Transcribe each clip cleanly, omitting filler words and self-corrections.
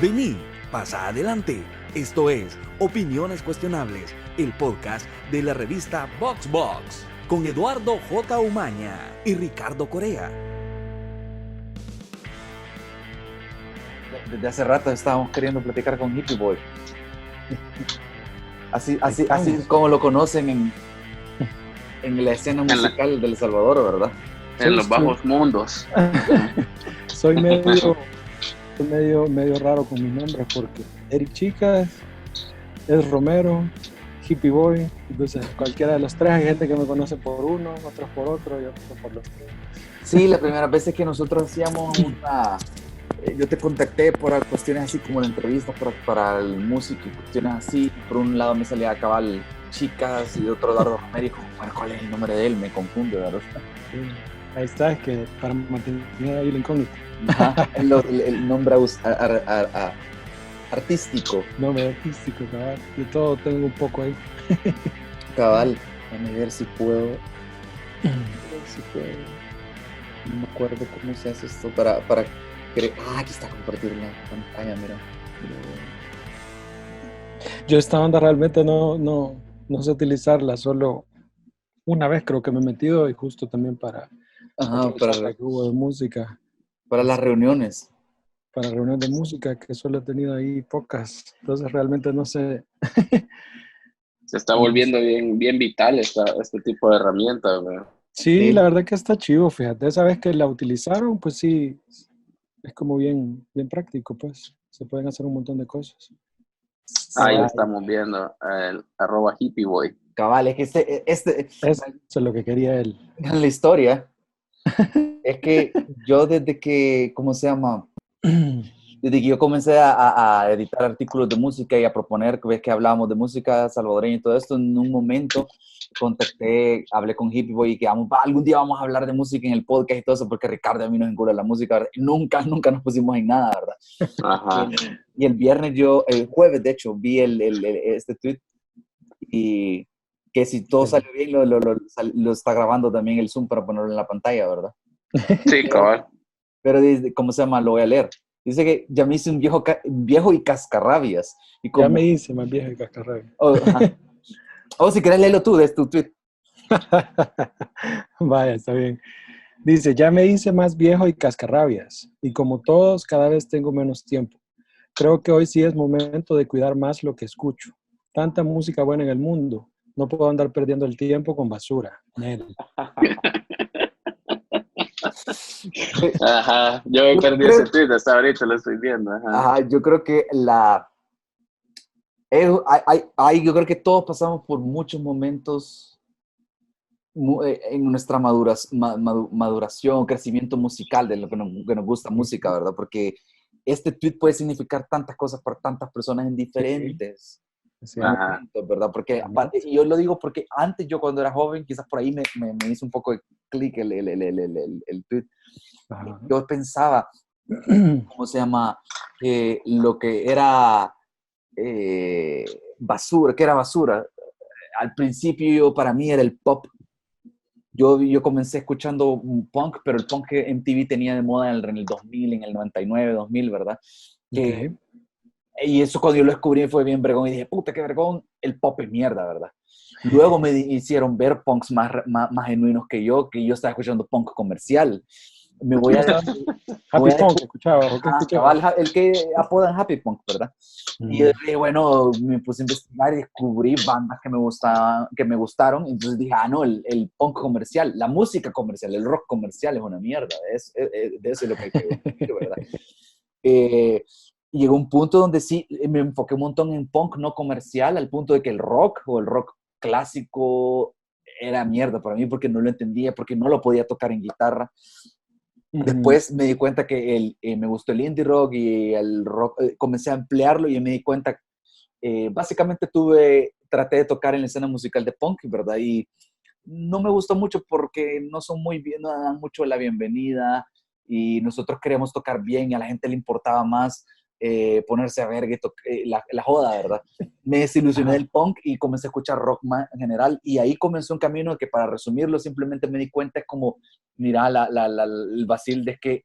Vení, pasa adelante. Esto es Opiniones Cuestionables, el podcast de la revista VoxBox, con Eduardo J. Umaña y Ricardo Corea. Desde hace rato estábamos queriendo platicar con Hippie Boy. Así como lo conocen en la escena musical de El Salvador, ¿verdad? En los bajos mundos. Soy medio raro con mis nombres porque Eric Chicas es Romero, Hippie Boy. Entonces cualquiera de los tres, hay gente que me conoce por uno, otros por otro y otros por los tres. Sí, la primera vez que nosotros hacíamos yo te contacté por cuestiones así como de entrevistas para el músico y cuestiones así. Por un lado me salía Cabal Chicas y de otro lado Romero y como, bueno, ¿cuál es el nombre de él? Me confunde, ¿verdad? Sí. Ahí está, es que para mantener ahí la incógnita. Ajá, el nombre artístico. Nombre artístico, cabal. De todo tengo un poco ahí. Cabal, déjame ver si puedo. No me acuerdo cómo se hace esto para aquí está, compartir la pantalla, mira. Yo esta banda realmente no sé utilizarla, solo una vez creo que me he metido y justo también para la que hubo de música. Para las reuniones. Para reuniones de música, que solo he tenido ahí pocas, entonces realmente no sé. Se está volviendo bien vital este tipo de herramientas, ¿verdad? Sí, la verdad que está chivo, fíjate, esa vez que la utilizaron, pues sí, es como bien práctico, pues, se pueden hacer un montón de cosas. Ahí lo estamos viendo, el @HippieBoy. Cabal, es que Eso es lo que quería él. La historia es que yo desde que, desde que yo comencé a editar artículos de música y a proponer, ves que hablábamos de música salvadoreña y todo esto, en un momento hablé con Hippie Boy y que algún día vamos a hablar de música en el podcast y todo eso, porque Ricardo a mí nos encula la música, ¿verdad? Nunca nos pusimos en nada, ¿verdad? Ajá. Y el viernes el jueves de hecho, vi este tweet y que si todo salió bien, lo está grabando también el Zoom para ponerlo en la pantalla, ¿verdad? Sí, cabal. Pero lo voy a leer. Dice que ya me hice un viejo y cascarrabias. Ya me hice más viejo y cascarrabias. Si querés leerlo tú, de tu tweet. Vaya, está bien. Dice, ya me hice más viejo y cascarrabias. Y como todos, cada vez tengo menos tiempo. Creo que hoy sí es momento de cuidar más lo que escucho. Tanta música buena en el mundo. No puedo andar perdiendo el tiempo con basura. Ajá, yo me perdí ese tweet, hasta ahorita lo estoy viendo. Ajá, yo creo que yo creo que todos pasamos por muchos momentos en nuestra maduración, crecimiento musical de lo que nos gusta música, ¿verdad? Porque este tweet puede significar tantas cosas para tantas personas en diferentes momentos, ¿verdad? Porque yo lo digo porque antes yo cuando era joven, quizás por ahí me hizo un poco de clic el tweet. Ajá. Yo pensaba, lo que era basura, que era basura. Al principio para mí era el pop. Yo comencé escuchando un punk, pero el punk que MTV tenía de moda en el 2000, en el 99, 2000, ¿verdad? Okay. Y eso cuando yo lo descubrí fue bien vergón y dije, puta, qué vergón, el pop es mierda, ¿verdad? Luego me hicieron ver punks más genuinos que yo estaba escuchando punk comercial. Me voy a... Happy Punk, escuchaba. Cabal, el que apodan Happy Punk, ¿verdad? Y bueno, me puse a investigar y descubrí bandas que me gustaron. Entonces dije, el punk comercial, la música comercial, el rock comercial es una mierda. De eso es lo que hay que decir, ¿verdad? Y llegó un punto donde sí me enfoqué un montón en punk no comercial, al punto de que el rock o el rock clásico era mierda para mí porque no lo entendía, porque no lo podía tocar en guitarra. Después me di cuenta que me gustó el indie rock y el rock, comencé a emplearlo y me di cuenta, básicamente traté de tocar en la escena musical de punk, ¿verdad? Y no me gustó mucho porque no dan mucho la bienvenida y nosotros queríamos tocar bien y a la gente le importaba más ponerse a ver la joda, ¿verdad? Me desilusioné Ajá. del punk y comencé a escuchar rock en general, y ahí comenzó un camino que, para resumirlo, simplemente me di cuenta, es como, mira, el vacil de que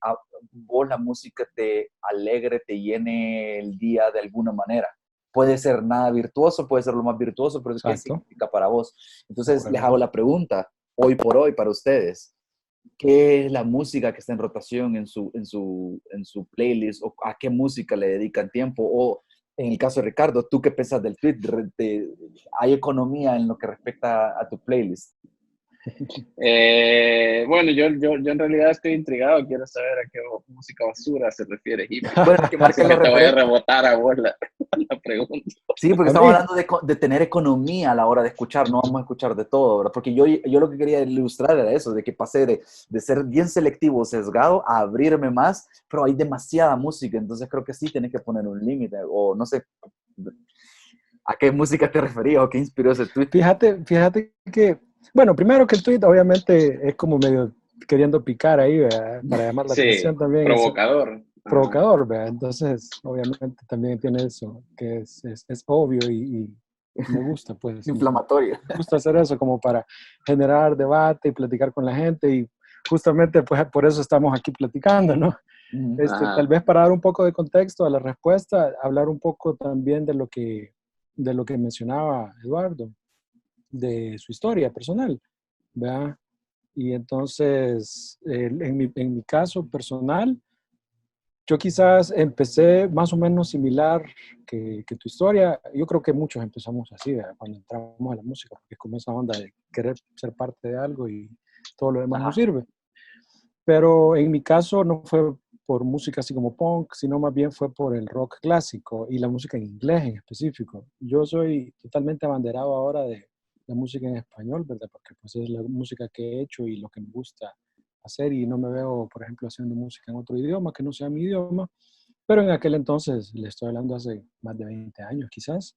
vos la música te alegre, te llene el día de alguna manera. Puede ser nada virtuoso, puede ser lo más virtuoso, pero ¿qué Exacto. significa para vos? De Entonces les acuerdo. hago la pregunta, hoy por hoy, para ustedes, ¿qué es la música que está en rotación en su playlist? ¿O a qué música le dedican tiempo? O en el caso de Ricardo, ¿tú qué piensas del tweet? ¿Hay economía en lo que respecta a tu playlist? Bueno, yo en realidad estoy intrigado, quiero saber a qué música basura se refiere Jimmy. Bueno, que Así marque la que te voy a referencia. rebotar a vos la pregunta. Sí, porque A estamos mí, hablando de tener economía a la hora de escuchar, no vamos a escuchar de todo, ¿verdad? Porque yo lo que quería ilustrar era eso, de que pasé de ser bien selectivo, sesgado, a abrirme más, pero hay demasiada música, entonces creo que sí tienes que poner un límite, o no sé, ¿a qué música te referías o qué inspiró ese tweet? fíjate que, bueno, primero que el tweet obviamente es como medio queriendo picar ahí, ¿verdad? Para llamar la Sí, atención también, es provocador. Ajá. provocador, ¿verdad? Entonces, obviamente también tiene eso, que es obvio y me gusta, pues, Inflamatorio. me gusta hacer eso como para generar debate y platicar con la gente y justamente pues por eso estamos aquí platicando, ¿no? Tal Ajá. vez para dar un poco de contexto a la respuesta, hablar un poco también de lo que mencionaba Eduardo, de su historia personal, ¿verdad? Y entonces, en mi caso personal, yo quizás empecé más o menos similar que tu historia. Yo creo que muchos empezamos así, ¿verdad? Cuando entramos a la música, porque es como esa onda de querer ser parte de algo y todo lo demás no Ajá. sirve. Pero en mi caso no fue por música así como punk, sino más bien fue por el rock clásico y la música en inglés en específico. Yo soy totalmente abanderado ahora de la música en español, ¿verdad? Porque pues es la música que he hecho y lo que me gusta hacer y no me veo, por ejemplo, haciendo música en otro idioma que no sea mi idioma. Pero en aquel entonces, le estoy hablando hace más de 20 años quizás,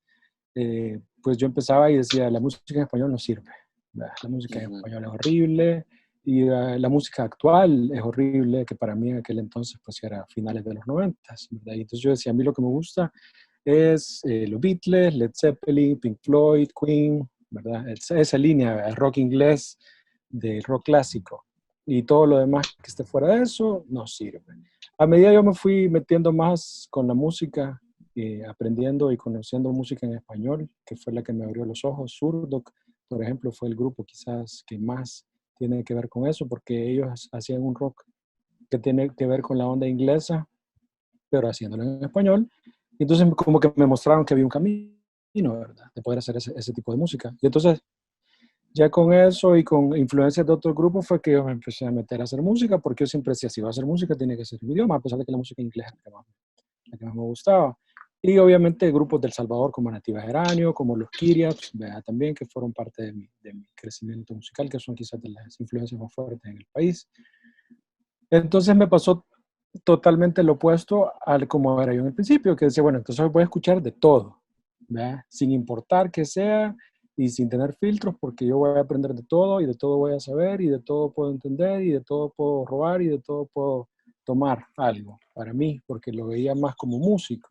pues yo empezaba y decía, la música en español no sirve, ¿verdad? La música en Ujú. español es horrible y la música actual es horrible, que para mí en aquel entonces pues era finales de los 90, ¿verdad? Y entonces yo decía, a mí lo que me gusta es los Beatles, Led Zeppelin, Pink Floyd, Queen, ¿verdad? Esa línea, el rock inglés del rock clásico. Y todo lo demás que esté fuera de eso no sirve. A medida yo me fui metiendo más con la música, aprendiendo y conociendo música en español, que fue la que me abrió los ojos. Zurdok, por ejemplo, fue el grupo quizás que más tiene que ver con eso, porque ellos hacían un rock que tiene que ver con la onda inglesa, pero haciéndolo en español. Y entonces como que me mostraron que había un camino, ¿verdad? De poder hacer ese tipo de música. Y entonces ya con eso y con influencias de otros grupos fue que yo me empecé a meter a hacer música, porque yo siempre decía, si va a hacer música tiene que ser en mi idioma, a pesar de que la música inglesa es la que más me gustaba. Y obviamente grupos del Salvador como Nativa Geranio, como los Kyriaps, también que fueron parte de mi crecimiento musical, que son quizás de las influencias más fuertes en el país. Entonces me pasó totalmente lo opuesto al como era yo en el principio, que decía, bueno, entonces voy a escuchar de todo, ¿verdad? Sin importar que sea y sin tener filtros, porque yo voy a aprender de todo y de todo voy a saber y de todo puedo entender y de todo puedo robar y de todo puedo tomar algo para mí, porque lo veía más como músico,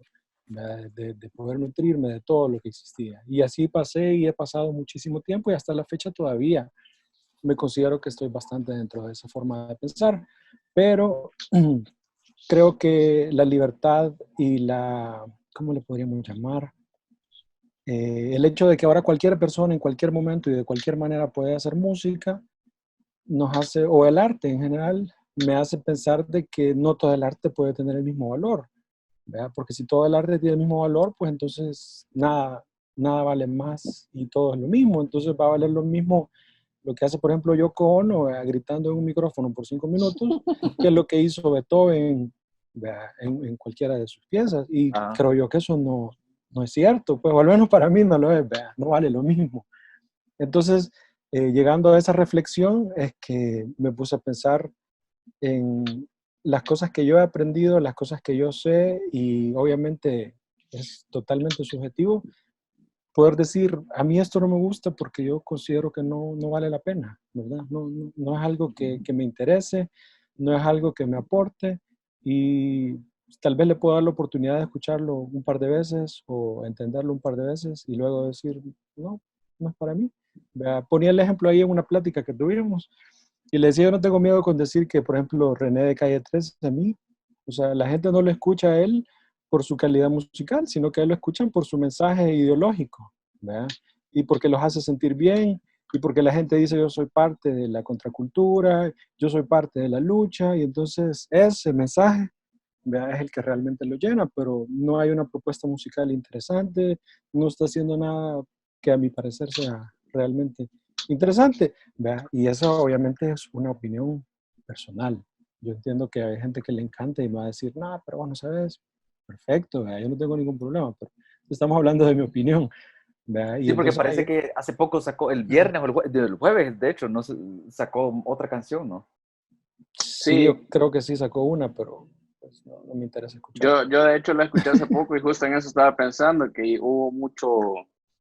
de poder nutrirme de todo lo que existía. Y así pasé y he pasado muchísimo tiempo y hasta la fecha todavía me considero que estoy bastante dentro de esa forma de pensar, pero creo que la libertad y ¿cómo le podríamos llamar? El hecho de que ahora cualquier persona en cualquier momento y de cualquier manera puede hacer música, nos hace, o el arte en general, me hace pensar de que no todo el arte puede tener el mismo valor, ¿verdad? Porque si todo el arte tiene el mismo valor, pues entonces nada vale más y todo es lo mismo, entonces va a valer lo mismo lo que hace, por ejemplo, Yoko Ono, gritando en un micrófono por 5 minutos, que es lo que hizo Beethoven, en cualquiera de sus piezas. Y Ajá. creo yo que eso no es cierto, pues, o al menos para mí no lo es, no vale lo mismo. Entonces, llegando a esa reflexión, es que me puse a pensar en las cosas que yo he aprendido, las cosas que yo sé, y obviamente es totalmente subjetivo, poder decir, a mí esto no me gusta porque yo considero que no vale la pena, ¿verdad? No es algo que me interese, no es algo que me aporte y tal vez le puedo dar la oportunidad de escucharlo un par de veces o entenderlo un par de veces y luego decir, no, no es para mí. Vea, ponía el ejemplo ahí en una plática que tuvimos y le decía, yo no tengo miedo con decir que, por ejemplo, René de Calle 13 a mí, o sea, la gente no lo escucha a él por su calidad musical, sino que a él lo escuchan por su mensaje ideológico, ¿verdad? Y porque los hace sentir bien, y porque la gente dice, yo soy parte de la contracultura, yo soy parte de la lucha, y entonces ese mensaje, ¿verdad?, es el que realmente lo llena, pero no hay una propuesta musical interesante, no está haciendo nada que a mi parecer sea realmente interesante, ¿verdad? Y eso obviamente es una opinión personal. Yo entiendo que hay gente que le encanta y me va a decir, no, pero bueno, ¿sabes? Perfecto, ¿verdad? Yo no tengo ningún problema, pero estamos hablando de mi opinión, ¿verdad? Y Sí, porque entonces parece ahí, que hace poco sacó, el viernes o el jueves, de hecho, no sacó otra canción, ¿no? sí, Sí, yo creo que sí sacó una, pero pues, no, no me interesa escucharla. yo de hecho la escuché hace poco y justo en eso estaba pensando, que hubo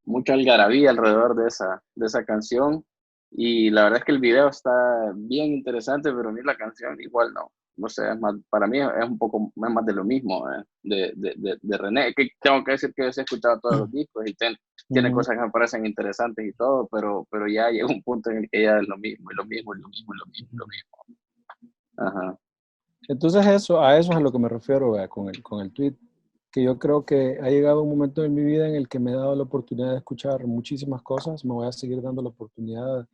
mucha algarabía alrededor de esa canción, y la verdad es que el video está bien interesante, pero a mí la canción igual no. No sé, es más, para mí es un poco es más de lo mismo, de René, que tengo que decir que he escuchado todos los discos y tiene Ujú. cosas que me parecen interesantes y todo, pero ya llega un punto en el que ya es lo mismo, y lo mismo, y lo mismo, y lo mismo, y lo mismo. Ajá. Entonces eso es a lo que me refiero, vea, con el tweet, que yo creo que ha llegado un momento en mi vida en el que me he dado la oportunidad de escuchar muchísimas cosas, me voy a seguir dando la oportunidad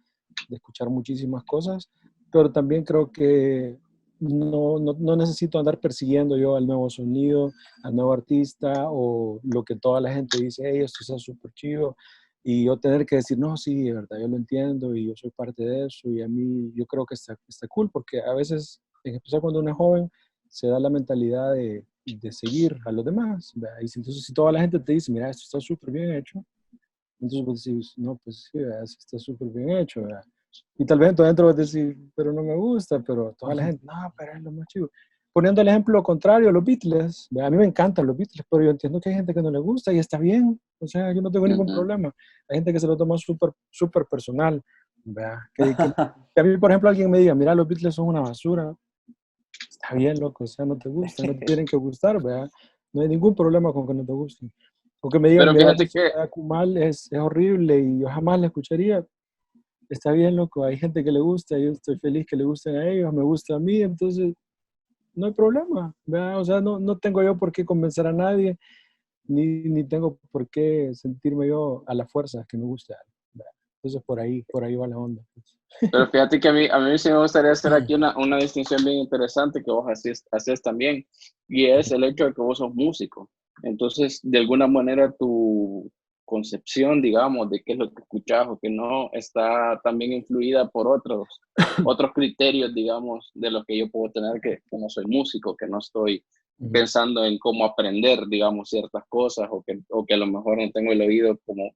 de escuchar muchísimas cosas, pero también creo que no necesito andar persiguiendo yo al nuevo sonido, al nuevo artista o lo que toda la gente dice, hey, esto está súper chido, y yo tener que decir, no, sí, de verdad, yo lo entiendo y yo soy parte de eso y a mí yo creo que está cool porque a veces, en especial cuando uno es joven, se da la mentalidad de seguir a los demás. ¿Verdad? Y entonces si toda la gente te dice, mira, esto está súper bien hecho, entonces vos decís, no, pues sí, ¿verdad? Sí está súper bien hecho, ¿verdad? Y tal vez en tu adentro vas a decir, pero no me gusta, pero toda la gente, no, pero es lo más chido. Poniendo el ejemplo contrario, los Beatles, ¿verdad? A mí me encantan los Beatles, pero yo entiendo que hay gente que no le gusta y está bien, o sea, yo no tengo ningún Ujú. problema. Hay gente que se lo toma súper, súper personal, ¿verdad? Que a mí, por ejemplo, alguien me diga, mira, los Beatles son una basura, está bien, loco, o sea, no te gusta, no te tienen que gustar, ¿verdad? No hay ningún problema con que no te gusten. O que me digan, Pero mira, la fíjate música que, de Akumal es horrible y yo jamás la escucharía. Está bien, loco, hay gente que le gusta, yo estoy feliz que le gusten a ellos, me gusta a mí, entonces no hay problema, ¿verdad? O sea, no tengo yo por qué convencer a nadie, ni tengo por qué sentirme yo a la fuerza que me guste algo, ¿verdad? Entonces por ahí va la onda, pues. pero fíjate que a mí sí me gustaría hacer aquí una distinción bien interesante que vos haces también, y es el hecho de que vos sos músico. Entonces, de alguna manera, tu concepción, digamos, de qué es lo que escuchás o qué no, está también influida por otros criterios, digamos, de los que yo puedo tener que no soy músico, que no estoy Ujú. pensando en cómo aprender, digamos, ciertas cosas, o que a lo mejor no tengo el oído como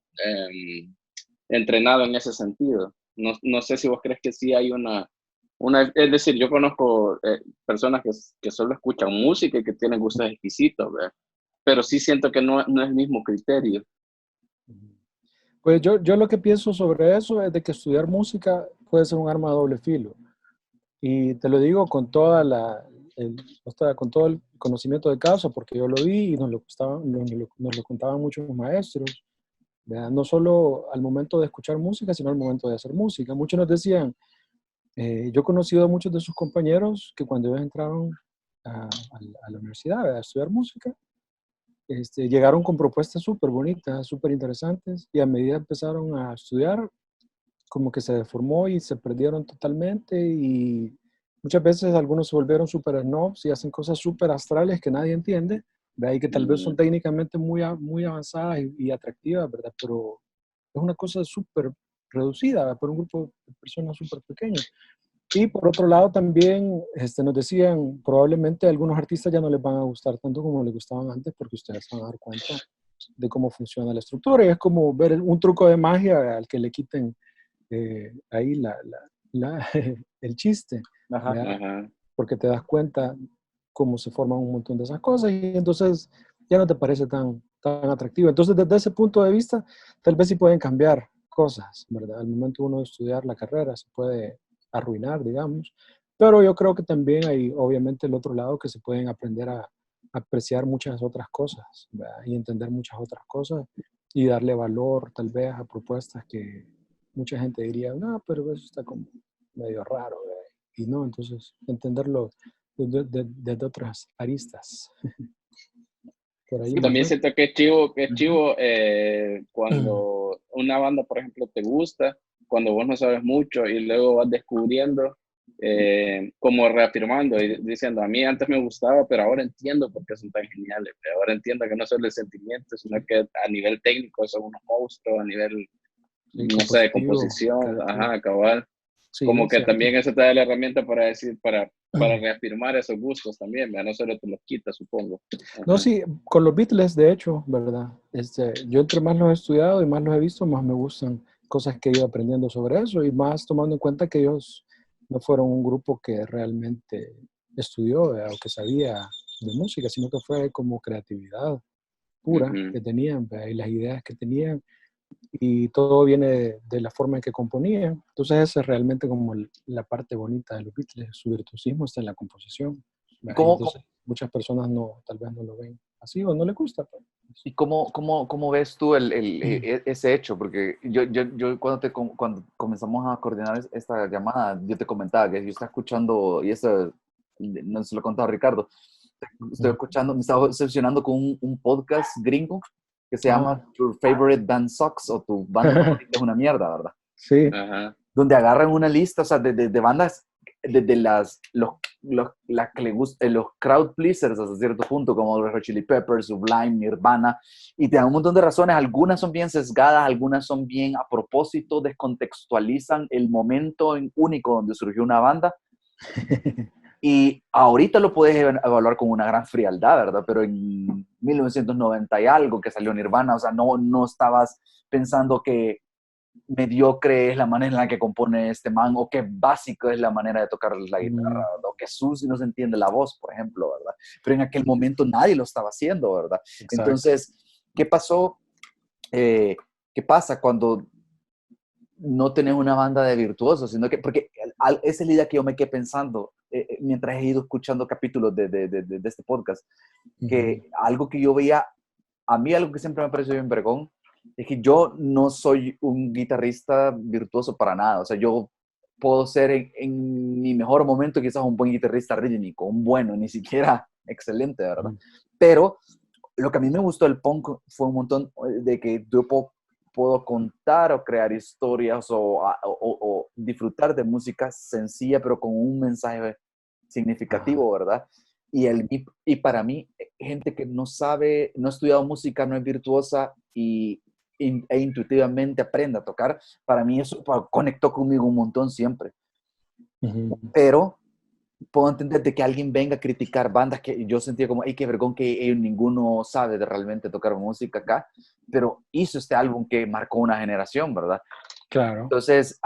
entrenado en ese sentido. No sé si vos crees que sí hay es decir, yo conozco personas que solo escuchan música y que tienen gustos exquisitos, ¿verdad? Pero sí siento que no es el mismo criterio. Pues yo lo que pienso sobre eso es de que estudiar música puede ser un arma de doble filo. Y te lo digo con con todo el conocimiento de causa, porque yo lo vi y nos lo contaban muchos maestros, ¿verdad? No solo al momento de escuchar música, sino al momento de hacer música. Muchos nos decían, yo he conocido a muchos de sus compañeros que cuando ellos entraron a la universidad, ¿verdad?, a estudiar música, llegaron con propuestas súper bonitas, súper interesantes, y a medida empezaron a estudiar, como que se deformó y se perdieron totalmente y muchas veces algunos se volvieron súper snobs y hacen cosas súper astrales que nadie entiende, de ahí que tal vez son Mm, técnicamente muy avanzadas y atractivas, ¿verdad? Pero es una cosa súper reducida, ¿verdad?, por un grupo de personas súper pequeño. Y por otro lado también nos decían, probablemente algunos artistas ya no les van a gustar tanto como les gustaban antes porque ustedes se van a dar cuenta de cómo funciona la estructura y es como ver un truco de magia al que le quiten ahí el chiste, Ajá. ¿verdad? ajá. Porque te das cuenta cómo se forman un montón de esas cosas y entonces ya no te parece tan atractivo. Entonces, desde ese punto de vista, tal vez sí pueden cambiar cosas, ¿verdad? Al momento uno de estudiar la carrera se puede arruinar, digamos, pero yo creo que también hay obviamente el otro lado que se pueden aprender apreciar muchas otras cosas, ¿verdad? Y entender muchas otras cosas y darle valor tal vez a propuestas que mucha gente diría, no, pero eso está como medio raro, ¿verdad? Y no, entonces entenderlo desde otras aristas. Por ahí Y más o también menos. siento que es chivo cuando una banda, por ejemplo, te gusta, cuando vos no sabes mucho y luego vas descubriendo, como reafirmando y diciendo, a mí antes me gustaba, pero ahora entiendo por qué son tan geniales. Ahora entiendo que no solo el sentimiento, sino que a nivel técnico son unos monstruos, a nivel, Sí, no sé, de compositivo, composición, creativo. ajá, cabal. Sí, Como es que cierto. también eso te da la herramienta para decir, para reafirmar esos gustos también, ¿verdad? No solo te los quita, supongo. No, Ajá. sí, con los Beatles, de hecho, ¿verdad? Yo entre más los he estudiado y más los he visto, más me gustan cosas que he ido aprendiendo sobre eso y más tomando en cuenta que ellos no fueron un grupo que realmente estudió, ¿verdad? O que sabía de música, sino que fue como creatividad pura Ujú. que tenían, ¿verdad? Y las ideas que tenían y todo viene de la forma en que componían. Entonces esa es realmente como la parte bonita de los Beatles, su virtuosismo está en la composición, ¿Y ¿verdad? Y cómo, entonces muchas personas no, tal vez no lo ven así o no les gusta, pues. cómo ves tú ese hecho? Porque yo cuando comenzamos a coordinar esta llamada, yo te comentaba que yo estaba escuchando, y eso no se lo he contado a Ricardo, estoy escuchando, me estaba obsesionando con un podcast gringo que se llama Ah, Your Favorite Band Sucks, o tu banda favorita es una mierda, ¿verdad? sí, Ajá. Donde agarran una lista, o sea, de bandas, de las que le gustan, los crowd pleasers hasta cierto punto, como los Red Chili Peppers, Sublime, Nirvana, y te dan un montón de razones. Algunas son bien sesgadas, algunas son bien a propósito, descontextualizan el momento único donde surgió una banda. Y ahorita lo puedes evaluar con una gran frialdad, ¿verdad? Pero en 1990 y algo que salió Nirvana, o sea, no estabas pensando que mediocre es la manera en la que compone este man, o que básico es la manera de tocar la guitarra, mm, ¿verdad? O que sucio no se entiende la voz, por ejemplo, ¿verdad? Pero en aquel momento nadie lo estaba haciendo, ¿verdad? exacto. Entonces, ¿qué pasó? ¿Qué pasa cuando no tenés una banda de virtuosos? Sino que, porque esa es la idea que yo me quedé pensando mientras he ido escuchando capítulos de este podcast, Ujú, que algo que yo veía, a mí algo que siempre me pareció bien vergón, es que yo no soy un guitarrista virtuoso para nada. O sea, yo puedo ser en mi mejor momento quizás un buen guitarrista rítmico, un bueno, ni siquiera excelente, ¿verdad? ujú. Pero lo que a mí me gustó del punk fue un montón de que yo puedo contar o crear historias o disfrutar de música sencilla, pero con un mensaje Ajá. significativo, ¿verdad? Y para mí, gente que no sabe, no ha estudiado música, no es virtuosa e intuitivamente aprende a tocar, para mí eso conectó conmigo un montón siempre. Ujú. Pero puedo entender de que alguien venga a criticar bandas que yo sentía como, ay, qué vergón que ellos ninguno sabe de realmente tocar música acá, pero hizo este álbum que marcó una generación, ¿verdad? Claro. Entonces,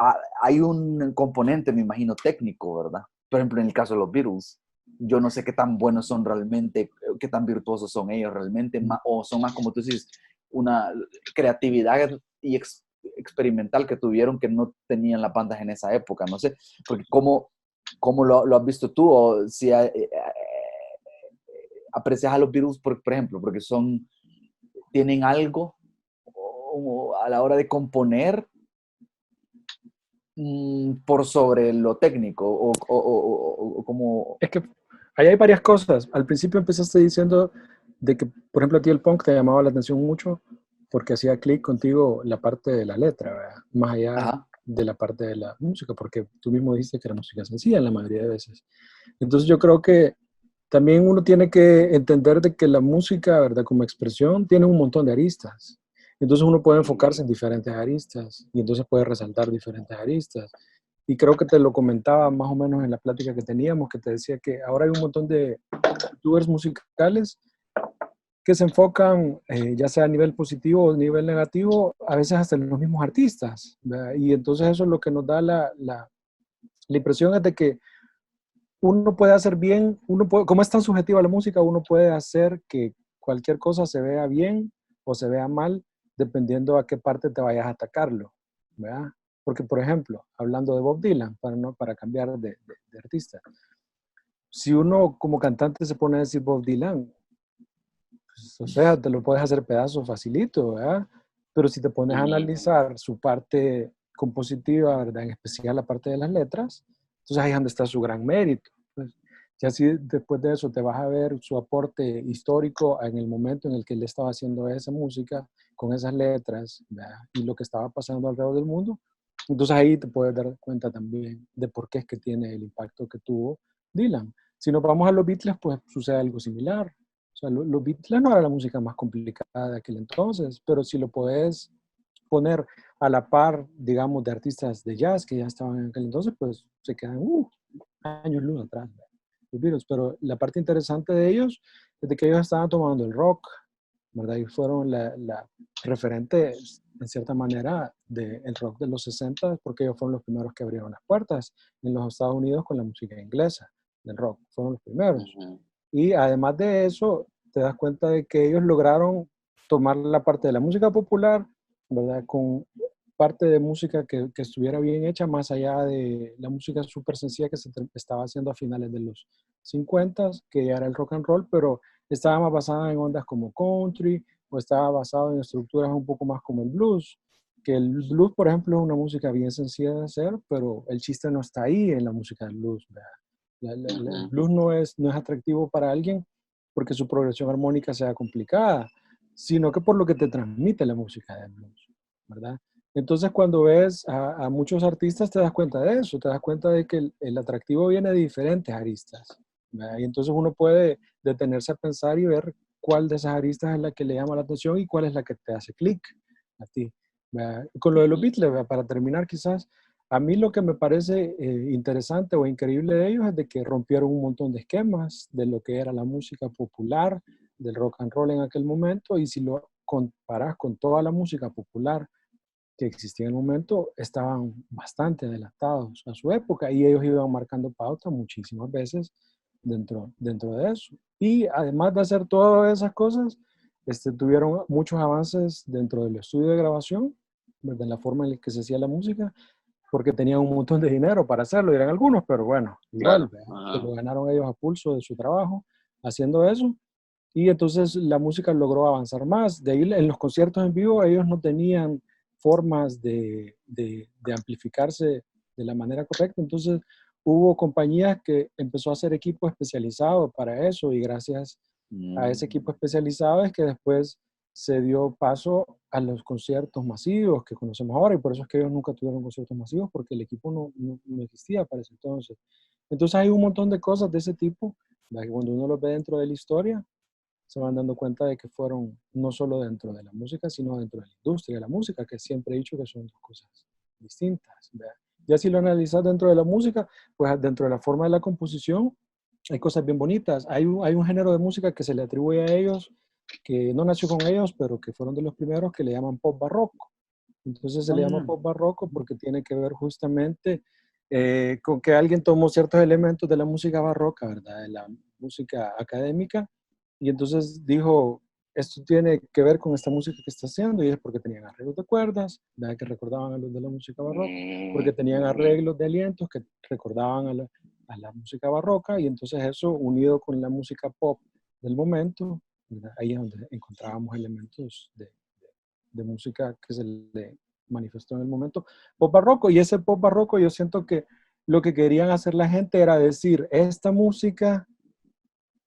hay un componente, me imagino, técnico, ¿verdad? Por ejemplo, en el caso de los Beatles, yo no sé qué tan buenos son realmente, qué tan virtuosos son ellos realmente, o son más, como tú dices, una creatividad y experimental que tuvieron que no tenían las bandas en esa época, no sé, porque cómo lo has visto tú, o si aprecias a los Beatles, por ejemplo, porque tienen algo a la hora de componer por sobre lo técnico, o como... Es que ahí hay varias cosas. Al principio empezaste diciendo de que, por ejemplo, a ti el punk te llamaba la atención mucho porque hacía clic contigo la parte de la letra, ¿verdad? Más allá Ajá. de la parte de la música, porque tú mismo dijiste que era música sencilla en la mayoría de veces. Entonces yo creo que también uno tiene que entender de que la música, ¿verdad? Como expresión, tiene un montón de aristas. Entonces uno puede enfocarse en diferentes aristas y entonces puede resaltar diferentes aristas. Y creo que te lo comentaba más o menos en la plática que teníamos, que te decía que ahora hay un montón de youtubers musicales que se enfocan, ya sea a nivel positivo o a nivel negativo, a veces hasta en los mismos artistas, ¿verdad? Y entonces eso es lo que nos da la impresión es de que uno puede hacer bien, como es tan subjetiva la música, uno puede hacer que cualquier cosa se vea bien o se vea mal, dependiendo a qué parte te vayas a atacarlo, ¿verdad? Porque, por ejemplo, hablando de Bob Dylan, para cambiar de artista, si uno como cantante se pone a decir Bob Dylan, pues, o sea, te lo puedes hacer pedazo facilito, ¿verdad? Pero si te pones a analizar su parte compositiva, ¿verdad? En especial la parte de las letras, entonces ahí es donde está su gran mérito. Pues, ya si después de eso te vas a ver su aporte histórico en el momento en el que él estaba haciendo esa música, con esas letras, ¿verdad? Y lo que estaba pasando alrededor del mundo, entonces ahí te puedes dar cuenta también de por qué es que tiene el impacto que tuvo Dylan. Si nos vamos a los Beatles, pues sucede algo similar. O sea, los Beatles no era la música más complicada de aquel entonces, pero si lo puedes poner a la par, digamos, de artistas de jazz que ya estaban en aquel entonces, pues se quedan años luz atrás, los Beatles. Pero la parte interesante de ellos es de que ellos estaban tomando el rock, ¿verdad? Y fueron la referente, en cierta manera, del rock de los 60, porque ellos fueron los primeros que abrieron las puertas en los Estados Unidos con la música inglesa del rock. Fueron los primeros. Y además de eso, te das cuenta de que ellos lograron tomar la parte de la música popular, ¿verdad? Con parte de música que estuviera bien hecha, más allá de la música súper sencilla que se estaba haciendo a finales de los 50, que ya era el rock and roll, pero estaba más basada en ondas como country, o estaba basado en estructuras un poco más como el blues, que el blues, por ejemplo, es una música bien sencilla de hacer, pero el chiste no está ahí en la música del blues, ¿verdad? El blues no es atractivo para alguien porque su progresión armónica sea complicada, sino que por lo que te transmite la música del blues, ¿verdad? Entonces, cuando ves a muchos artistas, te das cuenta de eso, te das cuenta de que el atractivo viene de diferentes aristas, ¿verdad? Y entonces uno puede detenerse a pensar y ver cuál de esas aristas es la que le llama la atención y cuál es la que te hace clic a ti, ¿verdad? Con lo de los Beatles, ¿verdad? Para terminar quizás, a mí lo que me parece interesante o increíble de ellos es de que rompieron un montón de esquemas de lo que era la música popular, del rock and roll en aquel momento, y si lo comparas con toda la música popular que existía en el momento, estaban bastante adelantados a su época y ellos iban marcando pauta muchísimas veces dentro de eso. Y además de hacer todas esas cosas, tuvieron muchos avances dentro del estudio de grabación, ¿verdad? En la forma en la que se hacía la música, porque tenían un montón de dinero para hacerlo, dirán algunos, pero bueno, igual, se lo ganaron ellos a pulso de su trabajo haciendo eso. Y entonces la música logró avanzar más. De ahí en los conciertos en vivo ellos no tenían formas de amplificarse de la manera correcta. Entonces hubo compañías que empezó a hacer equipo especializado para eso y gracias a ese equipo especializado es que después se dio paso a los conciertos masivos que conocemos ahora y por eso es que ellos nunca tuvieron conciertos masivos porque el equipo no existía para ese entonces. Entonces hay un montón de cosas de ese tipo, ¿verdad? Que cuando uno los ve dentro de la historia se van dando cuenta de que fueron no solo dentro de la música, sino dentro de la industria de la música, que siempre he dicho que son dos cosas distintas, ¿verdad? Ya si lo analizas dentro de la música, pues dentro de la forma de la composición, hay cosas bien bonitas. Hay un género de música que se le atribuye a ellos, que no nació con ellos, pero que fueron de los primeros, que le llaman pop barroco. Entonces se le llama pop barroco porque tiene que ver justamente con que alguien tomó ciertos elementos de la música barroca, ¿verdad? De la música académica, y entonces dijo, esto tiene que ver con esta música que está haciendo, y es porque tenían arreglos de cuerdas, ¿verdad? Que recordaban a los de la música barroca, porque tenían arreglos de alientos que recordaban a la música barroca, y entonces eso unido con la música pop del momento, ¿verdad? Ahí es donde encontrábamos elementos de música que se le manifestó en el momento pop barroco. Y ese pop barroco yo siento que lo que querían hacer la gente era decir, esta música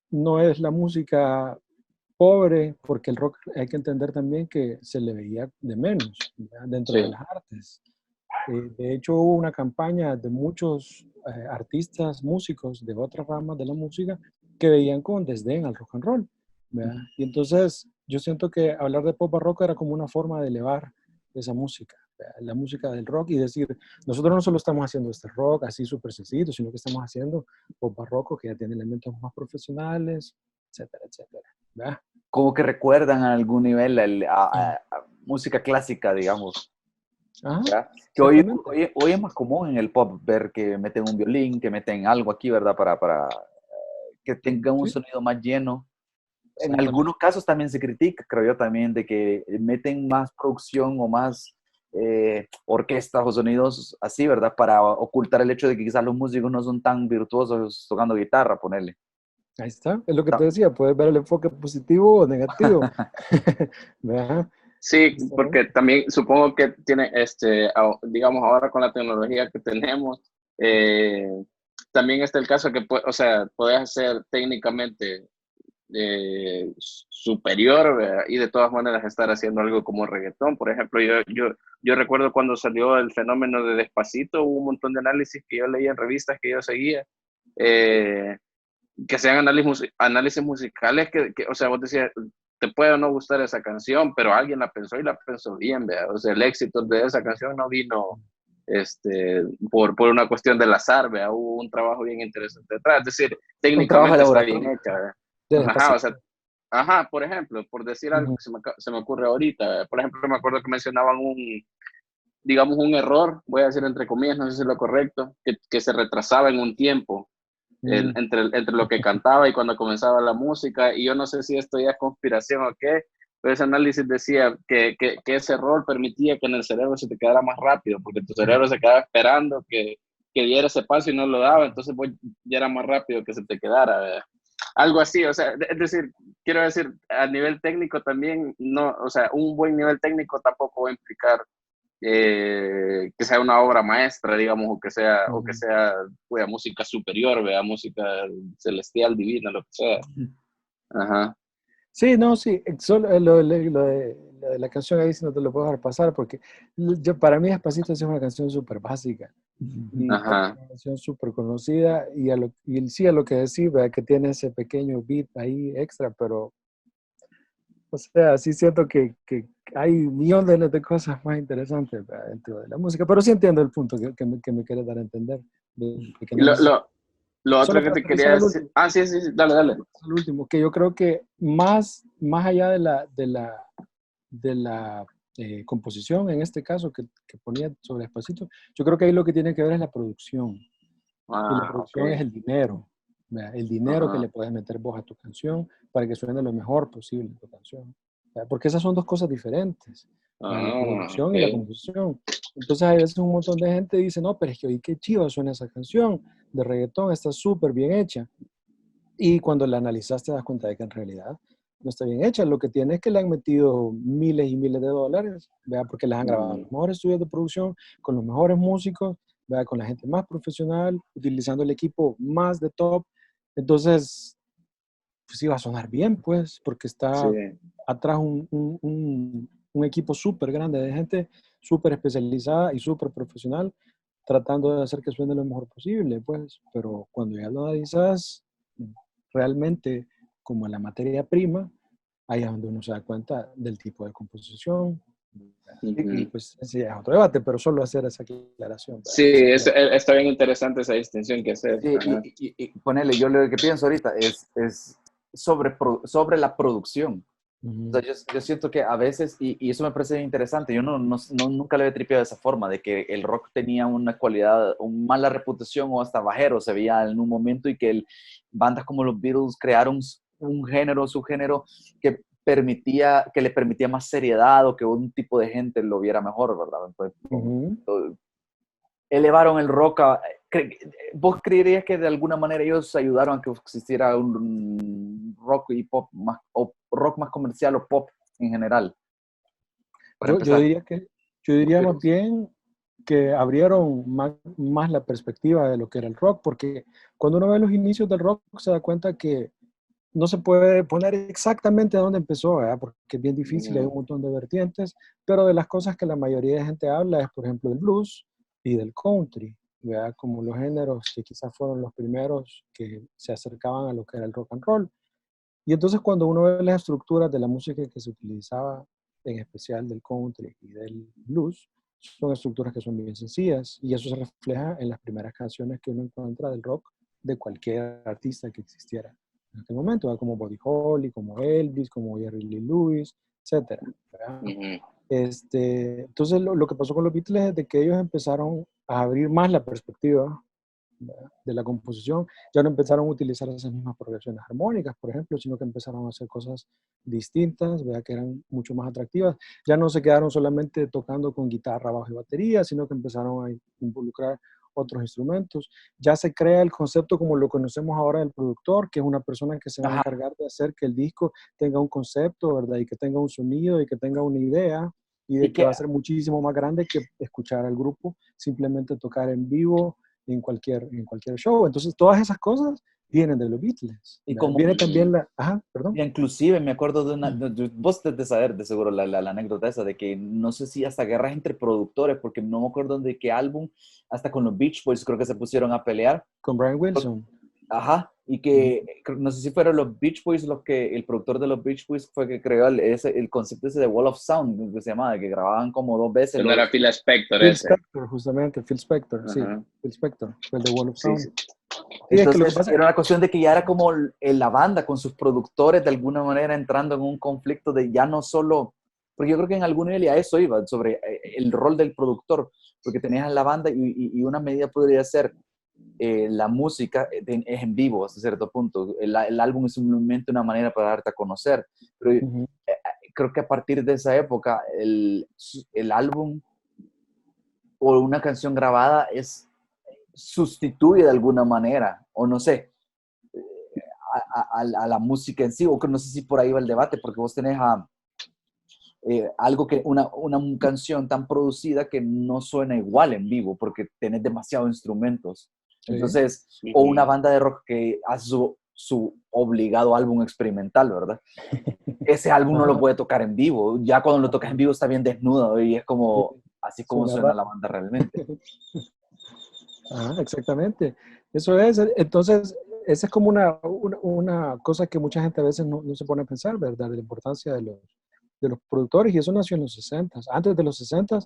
no es la música pobre, porque el rock hay que entender también que se le veía de menos, ¿verdad? Dentro de las artes. De hecho, hubo una campaña de muchos artistas, músicos de otras ramas de la música que veían con desdén al rock and roll, ¿verdad? Y entonces yo siento que hablar de pop barroco era como una forma de elevar esa música, ¿verdad? La música del rock y decir, nosotros no solo estamos haciendo este rock así súper sencillo, sino que estamos haciendo pop barroco que ya tiene elementos más profesionales, etcétera, etcétera, ¿verdad? Como que recuerdan a algún nivel a música clásica, digamos. Ajá, Que hoy es más común en el pop ver que meten un violín, que meten algo aquí, ¿verdad? Para que tenga un sonido más lleno. En algunos casos también se critica, creo yo también, de que meten más producción o más orquestas o sonidos así, ¿verdad? Para ocultar el hecho de que quizás los músicos no son tan virtuosos tocando guitarra, ponerle. Ahí está, es lo que te No. decía, puedes ver el enfoque positivo o negativo. ¿Verdad? Sí, Está bien. porque también supongo que tiene, digamos, ahora con la tecnología que tenemos, eh, también está el caso que, o sea, puedes hacer técnicamente superior, ¿verdad? Y de todas maneras estar haciendo algo como reggaetón. Por ejemplo, yo recuerdo cuando salió el fenómeno de Despacito, hubo un montón de análisis que yo leía en revistas que yo seguía, eh, que sean análisis musicales o sea, vos decías, te puede o no gustar esa canción, pero alguien la pensó y la pensó bien, ¿verdad? O sea, el éxito de esa canción no vino por una cuestión del azar, ¿verdad? Hubo un trabajo bien interesante detrás, es decir, Un trabajo de técnicamente está bien laboratorio. hecha, ¿verdad? De Ajá, o sea, Despacito. ajá, por ejemplo, por decir algo Ujú. que se me ocurre ahorita, ¿verdad? Por ejemplo, me acuerdo que mencionaban digamos, un error, voy a decir entre comillas, no sé si es lo correcto, que se retrasaba en un tiempo Mm. entre lo que cantaba y cuando comenzaba la música, y yo no sé si esto ya es conspiración o qué, pero ese análisis decía que ese error permitía que en el cerebro se te quedara más rápido, porque tu cerebro se quedaba esperando que diera ese paso y no lo daba, entonces ya era más rápido que se te quedara, ¿verdad? Algo así, o sea, es decir, quiero decir, a nivel técnico también, no, o sea, un buen nivel técnico tampoco va a implicar que sea una obra maestra, digamos, o que Ujú. sea pues, música superior, vea, música celestial, divina, lo que sea. Ajá. Sí, no, sí, solo lo de la canción ahí sí no te lo puedo dejar pasar porque para mí Despacito es una canción súper básica y es Ajá. una canción súper conocida y sí a lo que decís, ¿verdad? Que tiene ese pequeño beat ahí extra, pero o sea, sí siento que hay millones de cosas más interesantes, ¿verdad? Dentro de la música, pero sí entiendo el punto que me quieres dar a entender, de que Y no lo, necesito. lo, lo otro Solo que para te quería aterrizar al decir, último. ah, sí, sí, sí, dale, dale. Al último, que yo creo que más allá de la composición, en este caso, que ponía sobre Despacito, yo creo que ahí lo que tiene que ver es la producción. Y la Ah, ok. producción es el dinero, ¿verdad? El dinero que Ajá. le puedes meter vos a tu canción para que suene lo mejor posible tu canción. ¿Verdad? Porque esas son dos cosas diferentes, ¿verdad? La Ah, producción y la ok. composición. Entonces, hay veces un montón de gente dice, no, pero es que oí qué chiva suena esa canción de reggaetón, está súper bien hecha. Y cuando la analizas te das cuenta de que en realidad no está bien hecha. Lo que tiene es que le han metido miles y miles de dólares, ¿verdad? Porque les han grabado en Ujú, los mejores estudios de producción, con los mejores músicos, ¿verdad? Con la gente más profesional, utilizando el equipo más de top. Entonces, pues iba a sonar bien, pues, porque sí. está atrás un equipo súper grande de gente súper especializada y súper profesional tratando de hacer que suene lo mejor posible, pues, pero cuando ya lo analizas realmente como la materia prima, ahí es donde uno se da cuenta del tipo de composición, y Ujú. pues ese ya es otro debate, pero solo hacer esa aclaración, Sí, ¿verdad? está bien interesante esa distinción que haces. Sí, Ajá. y ponele, yo lo que pienso ahorita es sobre la producción. O sea, Ujú, yo siento que a veces, y eso me parece interesante, yo nunca le había tripeado de esa forma, de que el rock tenía una cualidad, una mala reputación o hasta bajero se veía en un momento y que bandas como los Beatles crearon un género, subgénero que le permitía más seriedad o que un tipo de gente lo viera mejor, ¿verdad? Entonces, ujú. elevaron el rock a... ¿Vos creerías que de alguna manera ellos ayudaron a que existiera un rock y pop más, o rock más comercial o pop en general? Para Yo empezar, diría yo diría más bien que abrieron más la perspectiva de lo que era el rock, porque cuando uno ve los inicios del rock se da cuenta que no se puede poner exactamente a dónde empezó, ¿verdad? Porque es bien difícil, hay Ujú, un montón de vertientes, pero de las cosas que la mayoría de gente habla es, por ejemplo, del blues y del country, ¿verdad? Como los géneros que quizás fueron los primeros que se acercaban a lo que era el rock and roll. Y entonces cuando uno ve las estructuras de la música que se utilizaba, en especial del country y del blues, son estructuras que son bien sencillas y eso se refleja en las primeras canciones que uno encuentra del rock de cualquier artista que existiera en aquel momento, ¿verdad? Como Buddy Holly, como Elvis, como Jerry Lee Lewis, etc. ujú. Entonces lo que pasó con los Beatles es de que ellos empezaron a abrir más la perspectiva, ¿verdad? De la composición. Ya no empezaron a utilizar esas mismas progresiones armónicas, por ejemplo, sino que empezaron a hacer cosas distintas, ¿verdad? Que eran mucho más atractivas. Ya no se quedaron solamente tocando con guitarra, bajo y batería, sino que empezaron a involucrar otros instrumentos. Ya se crea el concepto como lo conocemos ahora del productor, que es una persona que se va a encargar de hacer que el disco tenga un concepto, ¿verdad? Y que tenga un sonido y que tenga una idea y de que va a ser muchísimo más grande que escuchar al grupo, simplemente tocar en vivo en cualquier show. Entonces, todas esas cosas vienen de los Beatles. Y como viene también la... Ajá, perdón. Y inclusive me acuerdo de una, vos debes de saber de seguro la anécdota esa, de que no sé si hasta guerras entre productores, porque no me acuerdo de qué álbum, hasta con los Beach Boys creo que se pusieron a pelear. Con Brian Wilson. Ajá, y que no sé si fueron los Beach Boys los que, el productor de los Beach Boys fue que creó el concepto ese de Wall of Sound, que se llamaba, que grababan como 2 veces. No era Phil Spector Phil ese. Spector, justamente, Phil Spector, sí, Phil Spector, fue el de Wall of Sound. Sí. Entonces, era una cuestión de que ya era como la banda con sus productores de alguna manera entrando en un conflicto de ya no solo, porque yo creo que en algún nivel a eso iba, sobre el rol del productor, porque tenías a la banda y una medida podría ser la música es en vivo hasta cierto punto. El álbum es simplemente una manera para darte a conocer, pero creo que a partir de esa época el álbum o una canción grabada sustituye de alguna manera, o no sé, a la música en sí, o que no sé si por ahí va el debate, porque vos tenés algo que, una canción tan producida que no suena igual en vivo, porque tenés demasiados instrumentos. Entonces, o una banda de rock que hace su obligado álbum experimental, ¿verdad? Ese álbum no lo puede tocar en vivo, ya cuando lo tocas en vivo está bien desnudo y es como, así como suena la banda realmente. Exactamente. Eso es. Entonces, esa es como una cosa que mucha gente a veces no se pone a pensar, ¿verdad? De la importancia de los productores, y eso nació en los 60. Antes de los 60,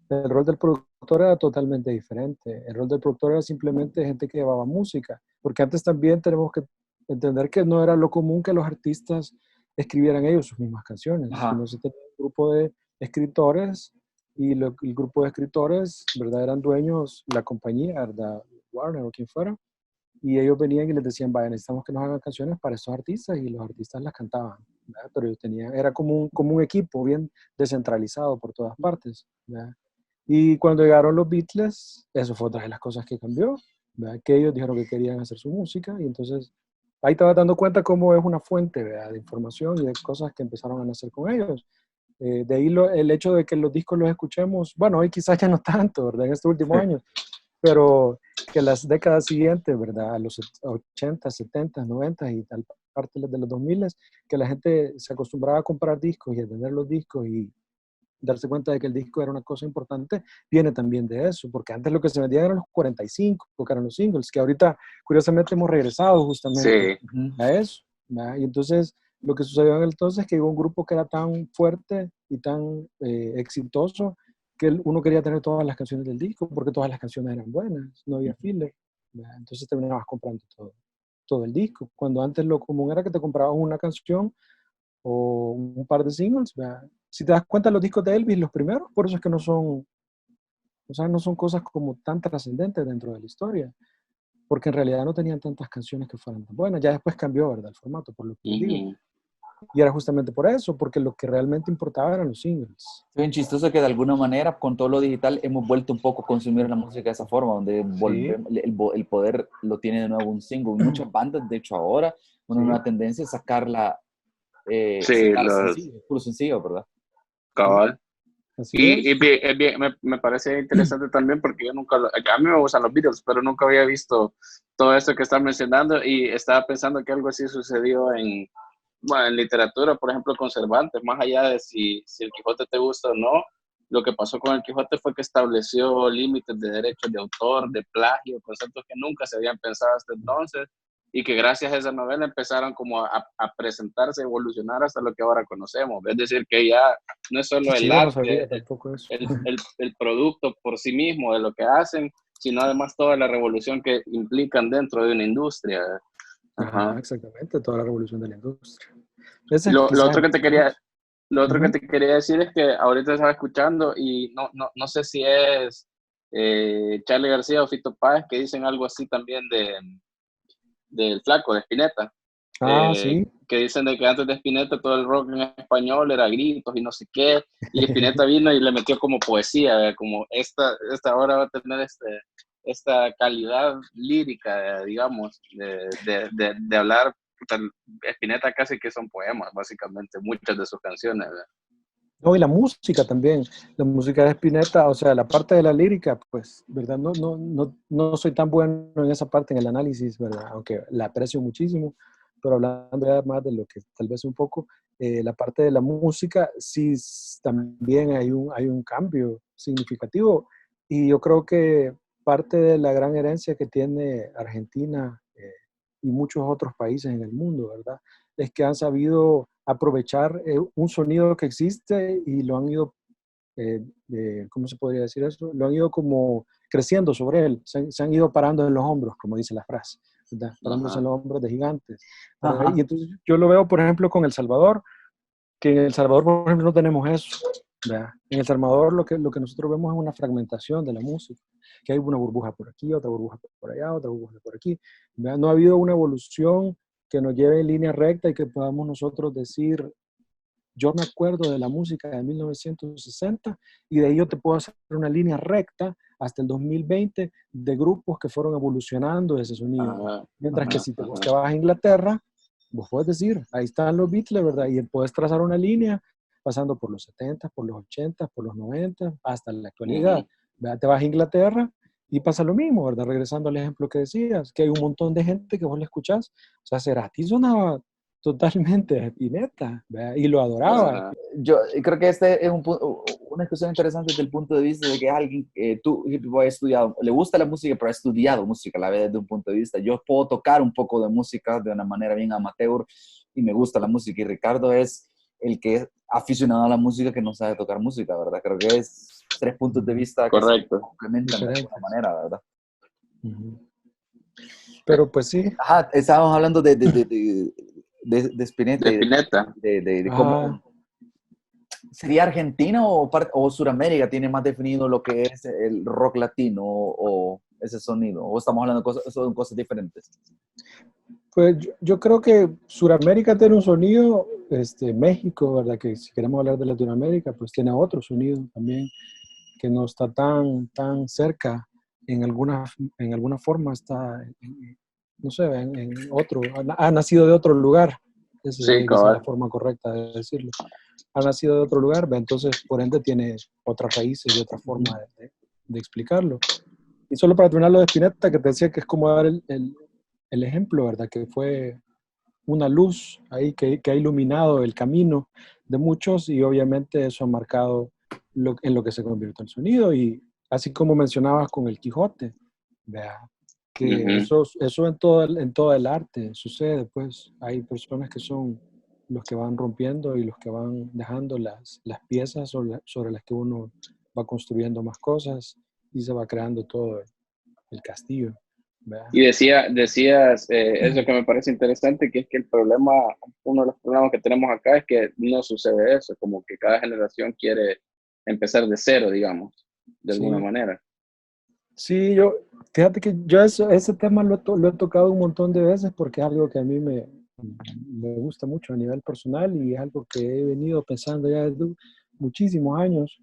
el rol del productor era totalmente diferente. El rol del productor era simplemente gente que llevaba música, porque antes también tenemos que entender que no era lo común que los artistas escribieran ellos sus mismas canciones, sino se tenía un grupo de escritores y el grupo de escritores, ¿verdad? Eran dueños, la compañía, ¿verdad? Warner o quien fuera, y ellos venían y les decían, vaya, necesitamos que nos hagan canciones para estos artistas, y los artistas las cantaban, ¿verdad? Pero ellos era como un equipo bien descentralizado por todas partes, ¿verdad? Y cuando llegaron los Beatles, eso fue otra de las cosas que cambió, ¿verdad? Que ellos dijeron que querían hacer su música, y entonces ahí te vas dando cuenta cómo es una fuente, ¿verdad? De información y de cosas que empezaron a nacer con ellos. De ahí el hecho de que los discos los escuchemos, bueno, hoy quizás ya no tanto, ¿verdad? En estos últimos años, pero que las décadas siguientes, ¿verdad? A los 80, 70, 90 y tal parte de los 2000, que la gente se acostumbraba a comprar discos y a tener los discos y darse cuenta de que el disco era una cosa importante, viene también de eso, porque antes lo que se vendían eran los 45, porque eran los singles, que ahorita curiosamente hemos regresado justamente a eso, ¿verdad? Y entonces lo que sucedió en el entonces es que hubo un grupo que era tan fuerte y tan exitoso que uno quería tener todas las canciones del disco, porque todas las canciones eran buenas, no había filler, ¿verdad? Entonces terminabas comprando todo el disco, cuando antes lo común era que te comprabas una canción o un par de singles, ¿verdad? Si te das cuenta, los discos de Elvis, los primeros, por eso es que no son cosas como tan trascendentes dentro de la historia, porque en realidad no tenían tantas canciones que fueran tan buenas. Ya después cambió, ¿verdad? El formato, por lo que digo. Y era justamente por eso, porque lo que realmente importaba eran los singles. Es bien chistoso que de alguna manera, con todo lo digital, hemos vuelto un poco a consumir la música de esa forma, donde el poder lo tiene de nuevo un single. Muchas bandas, de hecho, ahora, una tendencia es sacarla, puro sencillo, ¿verdad? Cabal. Y me parece interesante también porque yo nunca, a mí me gustan los Beatles, pero nunca había visto todo esto que estás mencionando, y estaba pensando que algo así sucedió en literatura, por ejemplo, con Cervantes, más allá de si el Quijote te gusta o no. Lo que pasó con el Quijote fue que estableció límites de derechos de autor, de plagio, conceptos que nunca se habían pensado hasta entonces, y que gracias a esa novela empezaron como a presentarse, evolucionar hasta lo que ahora conocemos. Es decir, que ya no es solo el arte, el producto por sí mismo de lo que hacen, sino además toda la revolución que implican dentro de una industria. Ajá, exactamente, toda la revolución de la industria. Lo otro que te quería decir es que ahorita estaba escuchando y no sé si es Charly García o Fito Páez, que dicen algo así también del Flaco, de Spinetta. Sí. Que dicen de que antes de Spinetta todo el rock en español era gritos y no sé qué, y Spinetta vino y le metió como poesía, como esta hora va a tener esta calidad lírica, digamos, de hablar. Puta, Spinetta casi que son poemas, básicamente, muchas de sus canciones, ¿verdad? No, y la música también, la música de Spinetta, o sea, la parte de la lírica, pues, ¿verdad? No soy tan bueno en esa parte, en el análisis, ¿verdad? Aunque la aprecio muchísimo, pero hablando ya más de lo que tal vez un poco, la parte de la música, sí, también hay un cambio significativo, y yo creo que parte de la gran herencia que tiene Argentina y muchos otros países en el mundo, ¿verdad? Es que han sabido aprovechar un sonido que existe y lo han ido, ¿cómo se podría decir eso? Lo han ido como creciendo sobre él, se han ido parando en los hombros, como dice la frase, ¿verdad? Parándose en Ajá. los hombros de gigantes, ¿verdad? Ajá. Y entonces yo lo veo, por ejemplo, con El Salvador, que en El Salvador, por ejemplo, no tenemos eso, ¿verdad? En El Salvador lo que nosotros vemos es una fragmentación de la música, que hay una burbuja por aquí, otra burbuja por allá, otra burbuja por aquí, ¿verdad? No ha habido una evolución que nos lleve en línea recta y que podamos nosotros decir, yo me acuerdo de la música de 1960 y de ahí yo te puedo hacer una línea recta hasta el 2020 de grupos que fueron evolucionando ese sonido. Ajá. Mientras que Ajá. si vos Ajá. te vas a Inglaterra, vos puedes decir, ahí están los Beatles, ¿verdad? Y puedes trazar una línea pasando por los 70, por los 80, por los 90, hasta la actualidad. Ujú. ¿Verdad? Te vas a Inglaterra y pasa lo mismo, ¿verdad? Regresando al ejemplo que decías, que hay un montón de gente que vos le escuchás. O sea, Cerati sonaba totalmente de Spinetta, ¿verdad? Y lo adoraba. Ajá. Yo creo que este es una discusión interesante desde el punto de vista de que es alguien, tú, Hippie ha estudiado, le gusta la música, pero ha estudiado música a la vez desde un punto de vista. Yo puedo tocar un poco de música de una manera bien amateur y me gusta la música. Y Ricardo es el que es aficionado a la música que no sabe tocar música, ¿verdad? Creo que es tres puntos de vista que se Correcto. complementan de alguna Diferentes. manera, ¿verdad? Ujú. Pero pues sí. Ajá, estábamos hablando de Spinetta De y Spinetta. de Ah, cómo sería Argentina o Suramérica tiene más definido lo que es el rock latino o ese sonido, o estamos hablando de cosas, son cosas diferentes. pues yo creo que Sudamérica tiene un sonido, México, ¿verdad? Que si queremos hablar de Latinoamérica, pues tiene otro sonido también que no está tan cerca, en alguna forma está, no sé, en otro, ha nacido de otro lugar, esa Sí, sería quizá la cabal. forma correcta de decirlo. Ha nacido de otro lugar, ¿verdad? Entonces por ende tiene otras raíces y otra forma de explicarlo. Y solo para terminar lo de Spinetta, que te decía que es como dar el ejemplo, ¿verdad? Que fue una luz ahí que ha iluminado el camino de muchos y obviamente eso ha marcado en lo que se convirtió el sonido. Y así como mencionabas con el Quijote, ¿verdad? Que Ujú. eso en todo el arte sucede, pues hay personas que son los que van rompiendo y los que van dejando las piezas sobre las que uno va construyendo más cosas y se va creando todo el castillo, ¿verdad? Y decías, eso que me parece interesante, que es que el problema, uno de los problemas que tenemos acá es que no sucede eso, como que cada generación quiere empezar de cero, digamos, de alguna Sí, manera. sí, fíjate que yo ese tema lo he tocado un montón de veces porque es algo que a mí me gusta mucho a nivel personal y es algo que he venido pensando ya desde muchísimos años.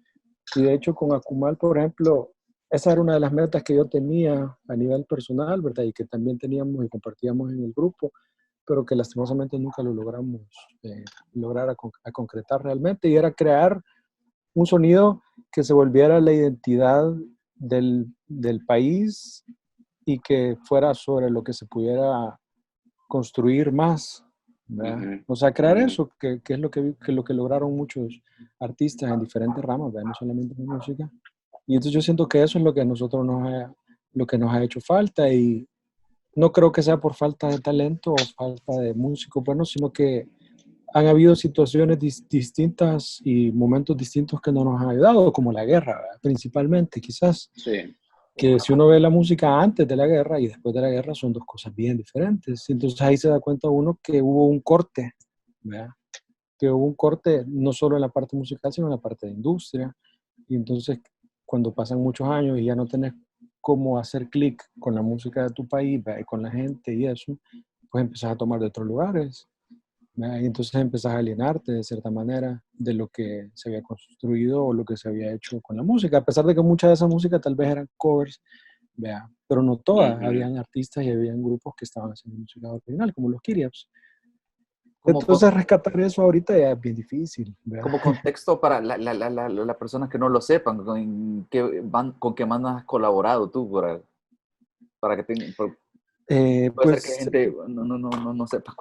Y de hecho con Akumal, por ejemplo, esa era una de las metas que yo tenía a nivel personal, ¿verdad? Y que también teníamos y compartíamos en el grupo, pero que lastimosamente nunca lo logramos lograr a concretar realmente, y era crear un sonido que se volviera la identidad del país y que fuera sobre lo que se pudiera construir más, ¿verdad? Ujú. O sea, crear Ujú. eso, que es lo que lograron muchos artistas en diferentes ramas, ¿verdad? No solamente en música. Y entonces yo siento que eso es lo que a nosotros lo que nos ha hecho falta, y no creo que sea por falta de talento o falta de músicos buenos, sino que han habido situaciones distintas y momentos distintos que no nos han ayudado, como la guerra, ¿verdad? Principalmente, quizás, Sí, que si uno ve la música antes de la guerra y después de la guerra son dos cosas bien diferentes. Entonces ahí se da cuenta uno que hubo un corte, ¿verdad? Que hubo un corte no solo en la parte musical, sino en la parte de industria. Y entonces, cuando pasan muchos años y ya no tenés cómo hacer clic con la música de tu país, ¿verdad? Y con la gente y eso, pues empezás a tomar de otros lugares. Y entonces empezás a alienarte de cierta manera de lo que se había construido o lo que se había hecho con la música, a pesar de que mucha de esa música tal vez eran covers, vea, pero no todas. Ujú. Habían artistas y habían grupos que estaban haciendo música original, como los Kyriaps. Como, con- Entonces rescatar eso ahorita ya es bien difícil, vea. como contexto para las personas que no lo sepan, con qué bandas has colaborado tú, para que puede ser que Pues gente no sepa,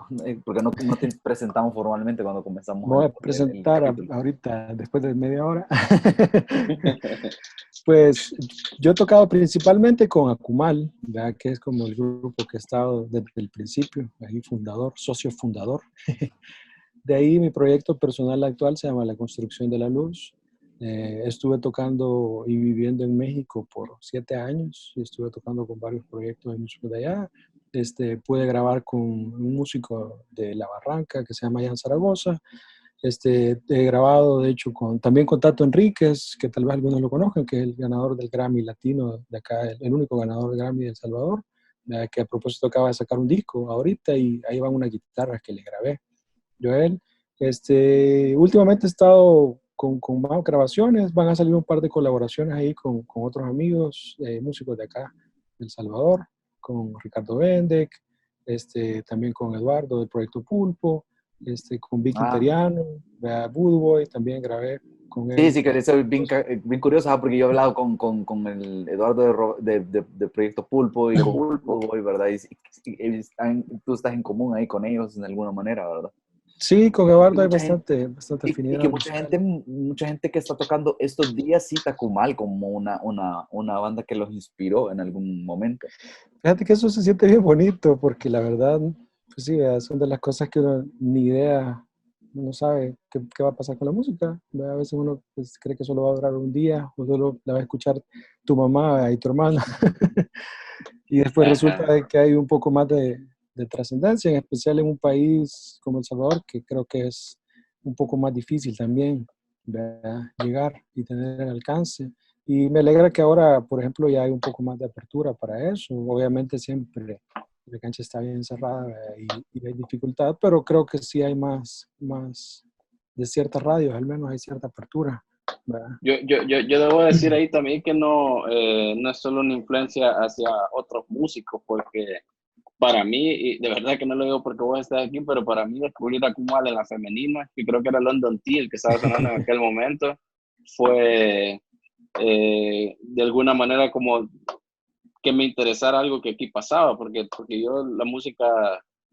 porque no te presentamos formalmente cuando me comenzamos voy a el presentar capítulo. ahorita, después de media hora. Pues yo he tocado principalmente con Akumal, ¿verdad? Que es como el grupo que he estado desde el principio, ahí fundador, socio fundador. De ahí mi proyecto personal actual se llama La Construcción de la Luz. Estuve tocando y viviendo en México por 7 años y estuve tocando con varios proyectos de músicos de allá. Pude grabar con un músico de La Barranca que se llama Jan Zaragoza. He grabado, de hecho, también con Tato Enríquez, que tal vez algunos lo conozcan, que es el ganador del Grammy Latino de acá, el único ganador del Grammy de El Salvador, que a propósito acaba de sacar un disco ahorita y ahí van unas guitarras que le grabé. Joel, últimamente he estado con más grabaciones, van a salir un par de colaboraciones ahí con otros amigos, músicos de acá, de El Salvador, con Ricardo Bendek, también con Eduardo del Proyecto Pulpo, con Vicky Ah, Interiano, Voodoo Boy, también grabé con sí, él. sí, que eso es bien curioso, porque yo he hablado con el Eduardo de Proyecto Pulpo y con Hugo, ¿verdad? Tú estás en común ahí con ellos de alguna manera, ¿verdad? Sí, con Y Eduardo hay mucha gente, bastante y que afinidad musical. mucha gente que está tocando estos días cita Kumal como una banda que los inspiró en algún momento. Fíjate que eso se siente bien bonito, porque la verdad, pues sí, son de las cosas que uno ni idea, no sabe qué va a pasar con la música. A veces uno pues, cree que solo va a durar un día, o solo la va a escuchar tu mamá y tu hermana. Y después resulta Ajá. de que hay un poco más de trascendencia, en especial en un país como El Salvador, que creo que es un poco más difícil también, ¿verdad? Llegar y tener alcance. Y me alegra que ahora, por ejemplo, ya hay un poco más de apertura para eso. Obviamente siempre la cancha está bien cerrada, ¿verdad? Y hay dificultad, pero creo que sí hay más de ciertas radios, al menos hay cierta apertura, ¿verdad? Yo debo decir ahí también que no, no es solo una influencia hacia otros músicos, porque para mí, y de verdad que no lo digo porque vos estás aquí, pero para mí descubrir a Kumal en la femenina, que creo que era London T el que estaba sonando en aquel momento, fue de alguna manera como que me interesara algo que aquí pasaba, porque yo la música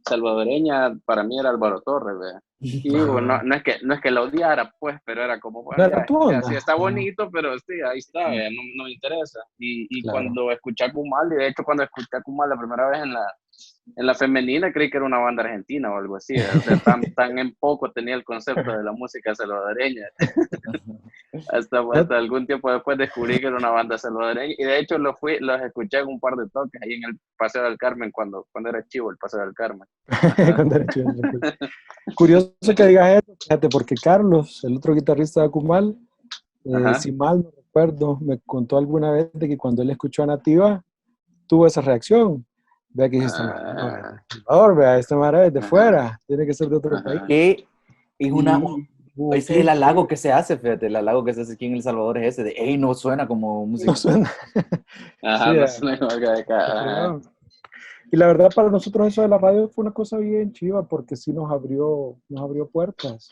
salvadoreña para mí era Álvaro Torres, ¿ve? Y digo, Ajá. no es que la odiara, pues, pero era como, No bueno, era tu ya sí onda. está Ajá, bonito, pero sí, ahí está, ¿ve? No me interesa. Y claro. cuando escuché a Kumal, y de hecho cuando escuché a Kumal la primera vez en la femenina, creí que era una banda argentina o algo así, o sea, tan en poco tenía el concepto de la música salvadoreña. No, Hasta algún tiempo después descubrí que era una banda salvadoreña y de hecho los escuché en un par de toques ahí en el Paseo del Carmen cuando era chivo el Paseo del Carmen. Ajá. con derecho. Curioso que digas eso, fíjate, porque Carlos, el otro guitarrista de Akumal, Ajá. si mal no recuerdo, me contó alguna vez de que cuando él escuchó a Nativa, tuvo esa reacción. Vea que dice, esta madre no es de Ah, El Salvador, vea, esta madre es de ajá. fuera, tiene que ser de otro país. Ajá. Que es Y hubo ese es el clic, halago que se hace, fíjate, el halago que se hace aquí en El Salvador es ese, de, hey, no suena como no música. suena. Sí, Ajá, no sé, igual que acá. qué Ajá. fregado. Y la verdad para nosotros eso de la radio fue una cosa bien chiva porque sí nos abrió puertas.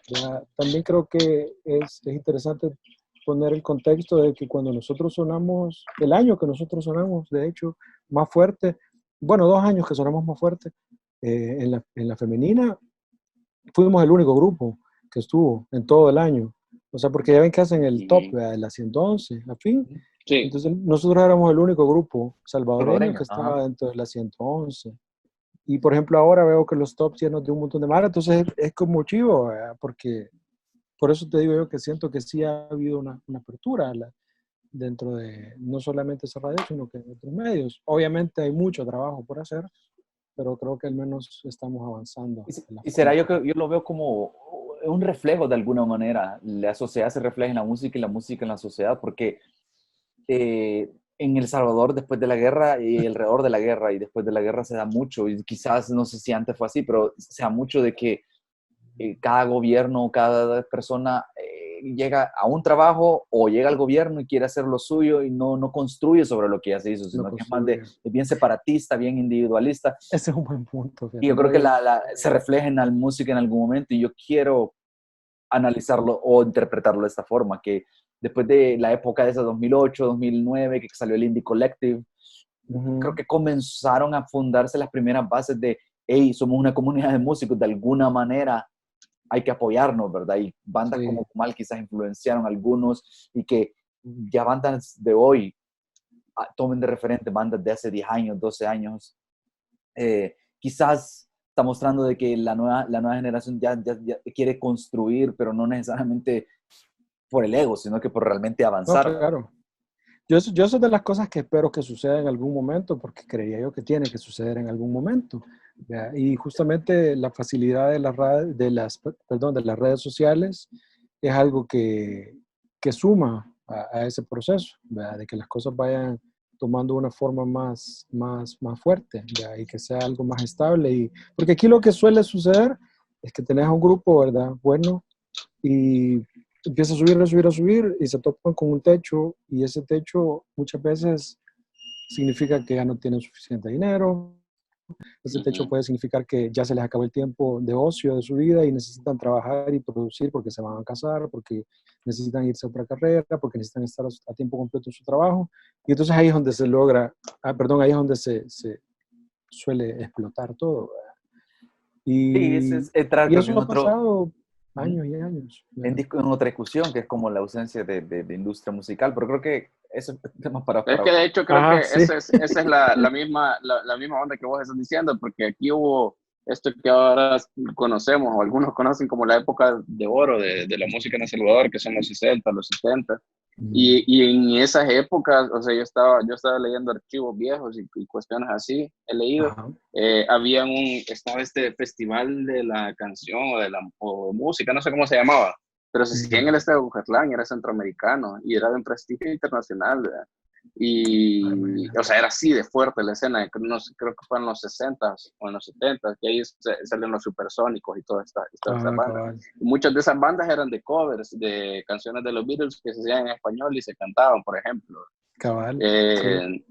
Ya, también creo que es interesante poner el contexto de que cuando nosotros sonamos, el año que nosotros sonamos, de hecho, más fuerte, bueno, 2 años que sonamos más fuerte, en la femenina, fuimos el único grupo que estuvo en todo el año. O sea, porque ya ven que hacen el top, Ujú. ¿verdad? De la 111, a fin. Sí. Entonces, nosotros éramos el único grupo salvadoreño que Salvadoreño, ajá. estaba dentro de la 111. Y, por ejemplo, ahora veo que los tops llenos de un montón de maras, entonces es como chivo, ¿verdad? Porque por eso te digo yo que siento que sí ha habido una apertura dentro de no solamente esa radio, sino que en otros medios. Obviamente hay mucho trabajo por hacer, pero creo que al menos estamos avanzando en la Y forma será yo que correcta. yo lo veo como un reflejo de alguna manera. La sociedad se refleja en la música y la música en la sociedad, porque en El Salvador después de la guerra y alrededor de la guerra y después de la guerra se da mucho, y quizás no sé si antes fue así, pero se da mucho de que cada gobierno, cada persona llega a un trabajo o llega al gobierno y quiere hacer lo suyo y no construye sobre lo que ya se hizo, sino que es más es bien separatista, bien individualista. Ese es un buen punto. Y yo creo que se refleja en la música en algún momento y yo quiero analizarlo o interpretarlo de esta forma, que después de la época de esa 2008, 2009, que salió el Indie Collective, creo que comenzaron a fundarse las primeras bases de, hey, somos una comunidad de músicos, de alguna manera hay que apoyarnos, ¿verdad? Y bandas como Kumal quizás influenciaron a algunos y que ya bandas de hoy tomen de referente bandas de hace 10 años, 12 años. Quizás está mostrando de que la nueva generación ya quiere construir, pero no necesariamente por el ego, sino que por realmente avanzar. No, claro. Yo soy de las cosas que espero que suceda en algún momento, porque creía yo que tiene que suceder en algún momento. ¿Verdad? Y justamente la facilidad de las redes sociales es algo que suma a ese proceso, ¿verdad? De que las cosas vayan tomando una forma más fuerte, ¿verdad? Y que sea algo más estable. Porque aquí lo que suele suceder es que tenés un grupo, ¿verdad? Bueno, y empieza a subir y se topan con un techo y ese techo muchas veces significa que ya no tienen suficiente dinero. Ese techo puede significar que ya se les acabó el tiempo de ocio de su vida y necesitan trabajar y producir porque se van a casar, porque necesitan irse a otra carrera, porque necesitan estar a tiempo completo en su trabajo. Y entonces ahí es donde se logra, ahí es donde se suele explotar todo. Sí, es entrar, Y creo que eso ha pasado años y años. En otra discusión, que es como la ausencia de industria musical, pero creo que eso es tema para... Es que de hecho creo que sí. esa es la misma onda que vos estás diciendo, porque aquí hubo esto que ahora conocemos, o algunos conocen como la época de oro de la música en El Salvador, que son los 60, los 70. Y en esas épocas, o sea, yo estaba leyendo archivos viejos y cuestiones así, he leído, estaba este festival de la canción o música, no sé cómo se llamaba, pero se hacía en el estado de Bucatlán, era centroamericano y era de un prestigio internacional, ¿verdad? Y, o sea, era así de fuerte la escena, no sé, creo que fue en los 60s o en los 70s, que ahí salieron los Supersónicos y todas estas bandas. Y muchas de esas bandas eran de covers de canciones de los Beatles que se hacían en español y se cantaban, por ejemplo. Sí.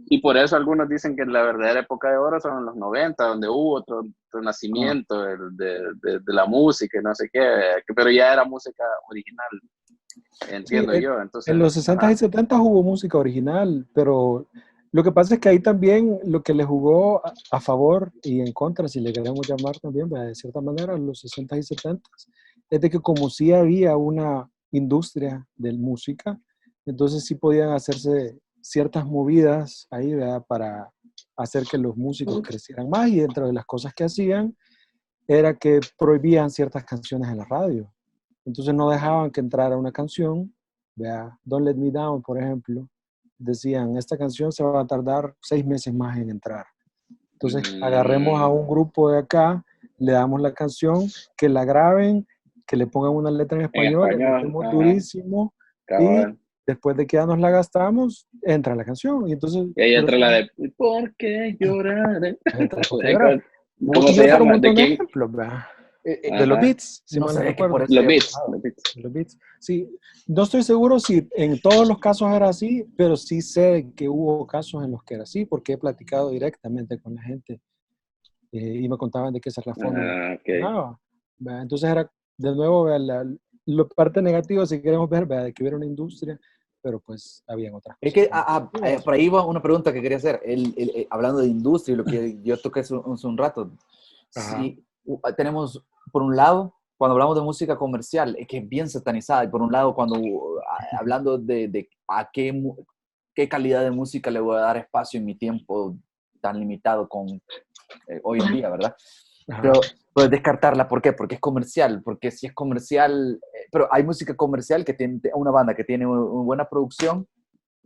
Y por eso algunos dicen que la verdadera época de oro son los 90, donde hubo otro nacimiento de la música y no sé qué, pero ya era música original. Entiendo yo. Entonces, en los 60 y 70 hubo música original, pero lo que pasa es que ahí también lo que le jugó a favor y en contra, si le queremos llamar también, de cierta manera, los 60 y 70 es de que como sí había una industria de música, entonces sí podían hacerse ciertas movidas ahí, ¿verdad? Para hacer que los músicos crecieran más, y dentro de las cosas que hacían era que prohibían ciertas canciones en la radio. Entonces no dejaban que entrara una canción, vea, Don't Let Me Down, por ejemplo. Decían, esta canción se va a tardar 6 meses más en entrar. Entonces agarremos a un grupo de acá, le damos la canción, que la graben, que le pongan una letra en español, le metemos durísimo, y después de que ya nos la gastamos, entra la canción. Y entonces... Y ahí entra la de ¿por qué llorar? ¿Cómo se llama? ¿De quién? De los Beats, si no mal sé, no recuerdo. Los Beats. Sí, no estoy seguro si en todos los casos era así, pero sí sé que hubo casos en los que era así, porque he platicado directamente con la gente y me contaban de que esa forma funcionaba. Entonces era, de nuevo, la parte negativa, si queremos ver, de que hubiera una industria, pero pues habían otras cosas. Es que por ahí va una pregunta que quería hacer. Hablando de industria, lo que yo toqué hace un rato. Sí, tenemos, por un lado, cuando hablamos de música comercial, es que es bien satanizada. Y por un lado, cuando hablando de a qué calidad de música le voy a dar espacio en mi tiempo tan limitado hoy en día, ¿verdad? Pero puedes descartarla. ¿Por qué? Porque es comercial. Porque si es comercial... pero hay música comercial que tiene una banda que tiene una buena producción,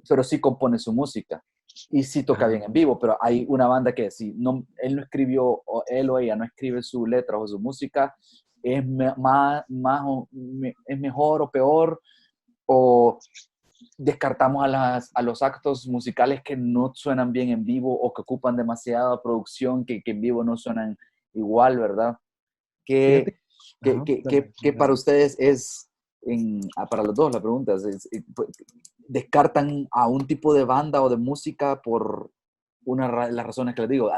pero sí compone su música. Y sí toca bien en vivo, pero hay una banda que si él no escribió, o él o ella no escribe su letra o su música, es mejor o peor, o descartamos a los actos musicales que no suenan bien en vivo o que ocupan demasiada producción que en vivo no suenan igual, ¿verdad? ¿Qué para ustedes es para los dos la pregunta ¿descartan a un tipo de banda o de música por las razones que les digo?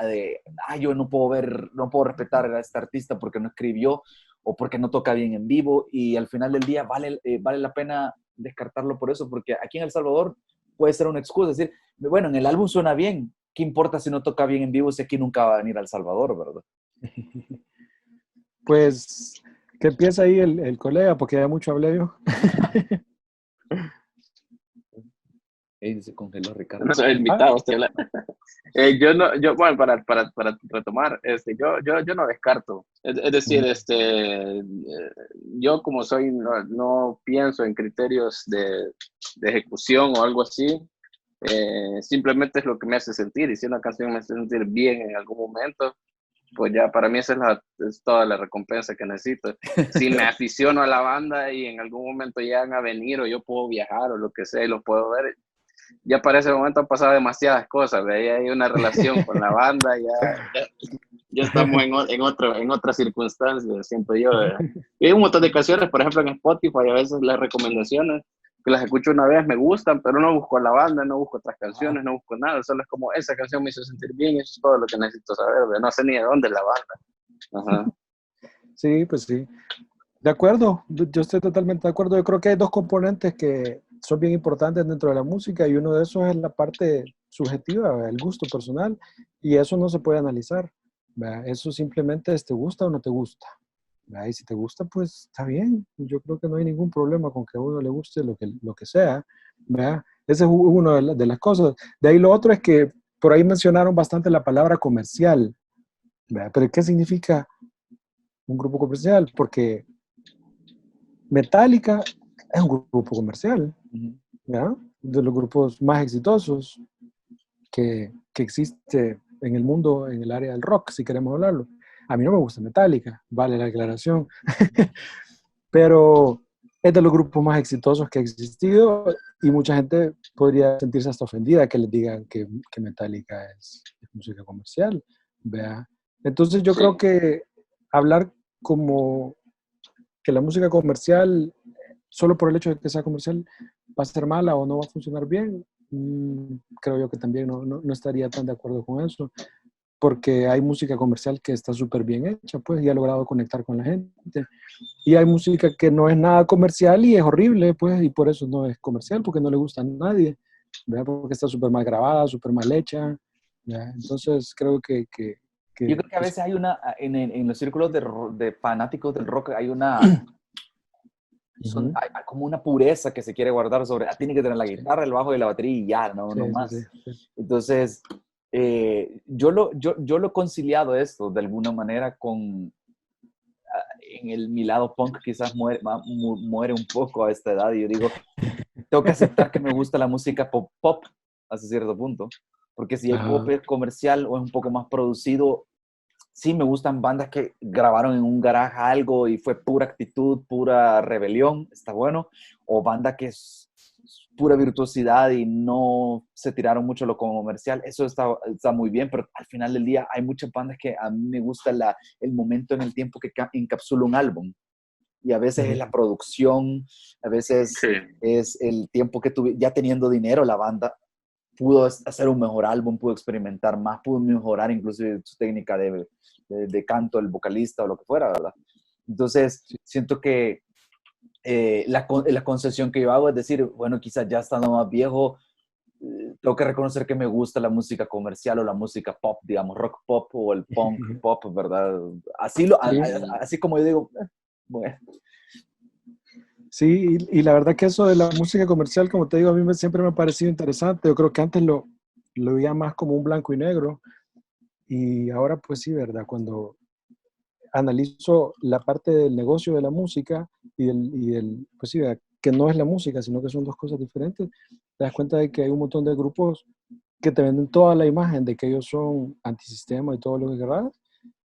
Yo no puedo respetar a este artista porque no escribió o porque no toca bien en vivo, y al final del día vale la pena descartarlo por eso, porque aquí en El Salvador puede ser una excusa, decir, bueno, en el álbum suena bien, ¿qué importa si no toca bien en vivo si aquí nunca va a venir a El Salvador, verdad? Pues que empieza ahí el colega, porque ya mucho hablé yo. Se congeló Ricardo. No soy invitado, usted habla. Bueno, para retomar, yo no descarto. Es decir, yo como soy, no pienso en criterios de ejecución o algo así. Simplemente es lo que me hace sentir, y si una canción me hace sentir bien en algún momento, pues ya para mí esa es toda la recompensa que necesito. Si me aficiono a la banda y en algún momento llegan a venir o yo puedo viajar o lo que sea y los puedo ver, ya para ese momento han pasado demasiadas cosas, ya hay una relación con la banda, ya estamos en otra circunstancia, siento yo. Y hay un montón de canciones, por ejemplo en Spotify, a veces las recomendaciones que las escucho una vez me gustan, pero no busco a la banda, no busco otras canciones, no busco nada, solo es como esa canción me hizo sentir bien, eso es todo lo que necesito saber, no sé ni de dónde es la banda. Ajá. Sí, pues sí. De acuerdo, yo estoy totalmente de acuerdo. Yo creo que hay dos componentes que son bien importantes dentro de la música, y uno de esos es la parte subjetiva, el gusto personal, y eso no se puede analizar, ¿verdad? Eso simplemente es te gusta o no te gusta, ¿verdad? Y si te gusta, pues está bien. Yo creo que no hay ningún problema con que a uno le guste lo que sea, ¿verdad? Esa es una de las cosas. De ahí lo otro es que por ahí mencionaron bastante la palabra comercial, ¿verdad? Pero ¿qué significa un grupo comercial? Porque Metallica es un grupo comercial, ¿ya? De los grupos más exitosos que existe en el mundo, en el área del rock, si queremos hablarlo. A mí no me gusta Metallica, vale la aclaración, pero es de los grupos más exitosos que ha existido, y mucha gente podría sentirse hasta ofendida que les digan que Metallica es música comercial, ¿vea? Entonces yo creo que hablar como que la música comercial, solo por el hecho de que sea comercial, va a ser mala o no va a funcionar bien, creo yo que también no estaría tan de acuerdo con eso, porque hay música comercial que está súper bien hecha, pues, y ha logrado conectar con la gente. Y hay música que no es nada comercial y es horrible, pues, y por eso no es comercial, porque no le gusta a nadie, ¿verdad? Porque está súper mal grabada, súper mal hecha, ¿verdad? Entonces creo que yo creo que a veces hay en los círculos de fanáticos del rock, hay hay como una pureza que se quiere guardar tiene que tener la guitarra, el bajo y la batería y ya, no más. Sí. Entonces, yo lo he conciliado esto de alguna manera con, mi lado punk quizás muere un poco a esta edad, y yo digo, tengo que aceptar que me gusta la música pop hasta cierto punto, porque si hay pop comercial o es un poco más producido, sí me gustan bandas que grabaron en un garaje algo y fue pura actitud, pura rebelión, está bueno, o banda que es pura virtuosidad y no se tiraron mucho lo comercial, eso está muy bien, pero al final del día hay muchas bandas que a mí me gusta el momento en el tiempo que encapsula un álbum, y a veces es la producción, a veces es el tiempo que tuve, ya teniendo dinero la banda pudo hacer un mejor álbum, pudo experimentar más, pudo mejorar inclusive su técnica de canto, el vocalista o lo que fuera, ¿verdad? Entonces, siento que la concesión que yo hago es decir, bueno, quizás ya estando más viejo, tengo que reconocer que me gusta la música comercial o la música pop, digamos, rock pop o el punk pop, ¿verdad? Así como yo digo, bueno. Sí, y la verdad que eso de la música comercial, como te digo, a mí siempre me ha parecido interesante. Yo creo que antes lo veía más como un blanco y negro, y ahora pues sí, ¿verdad? Cuando analizo la parte del negocio de la música pues sí, ¿verdad? Que no es la música, sino que son dos cosas diferentes, te das cuenta de que hay un montón de grupos que te venden toda la imagen de que ellos son antisistema y todo lo que querrás,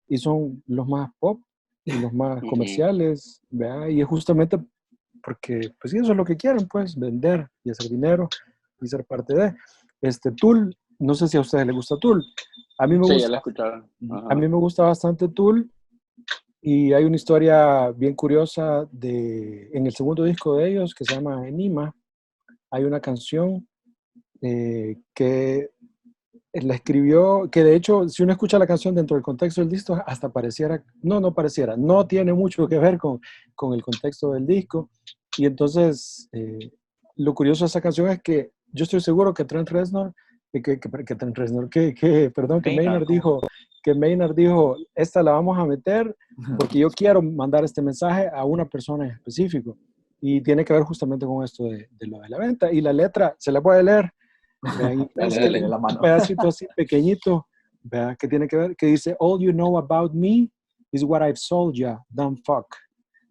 y son los más pop y los más comerciales, ¿verdad? Y es justamente porque, pues sí, eso es lo que quieren, pues, vender y hacer dinero y ser parte de. Tool, no sé si a ustedes les gusta Tool. A mí me gusta, ya la he escuchado. a mí me gusta bastante Tool, Y hay una historia bien curiosa en el segundo disco de ellos, que se llama Enigma, hay una canción que la escribió, que de hecho, si uno escucha la canción dentro del contexto del disco, hasta pareciera, no pareciera, no tiene mucho que ver con el contexto del disco. Y entonces, lo curioso de esa canción es que yo estoy seguro que Trent Reznor, que Maynard. Maynard dijo, esta la vamos a meter porque yo quiero mandar este mensaje a una persona en específico. Y tiene que ver justamente con esto de lo de la venta. Y la letra, se la puede leer. Vean, Dale, la mano. un pedacito así pequeñito, vea, que tiene que ver, que dice, all you know about me is what I've sold ya, dumb fuck.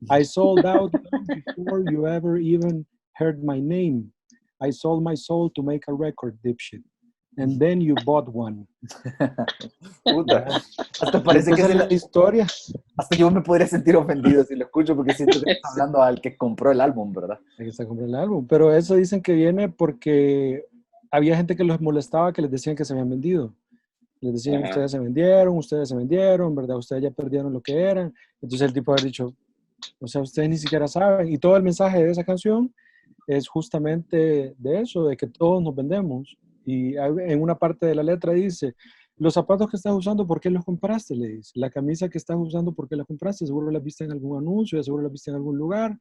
I sold out long before you ever even heard my name. I sold my soul to make a record, dipshit. And then you bought one. Puta. Hasta parece que es la historia. Hasta yo me podría sentir ofendido si lo escucho porque siento que está hablando al que compró el álbum, ¿verdad? El que está comprando el álbum. Pero eso dicen que viene porque había gente que los molestaba que les decían que se habían vendido. Les decían, ustedes se vendieron, ¿verdad? Ustedes ya perdieron lo que eran. Entonces el tipo había dicho, o sea, ustedes ni siquiera saben. Y todo el mensaje de esa canción es justamente de eso, de que todos nos vendemos. Y en una parte de la letra dice, los zapatos que estás usando, ¿por qué los compraste? Le dice. La camisa que estás usando, ¿por qué la compraste? Seguro la viste en algún anuncio, seguro la viste en algún lugar.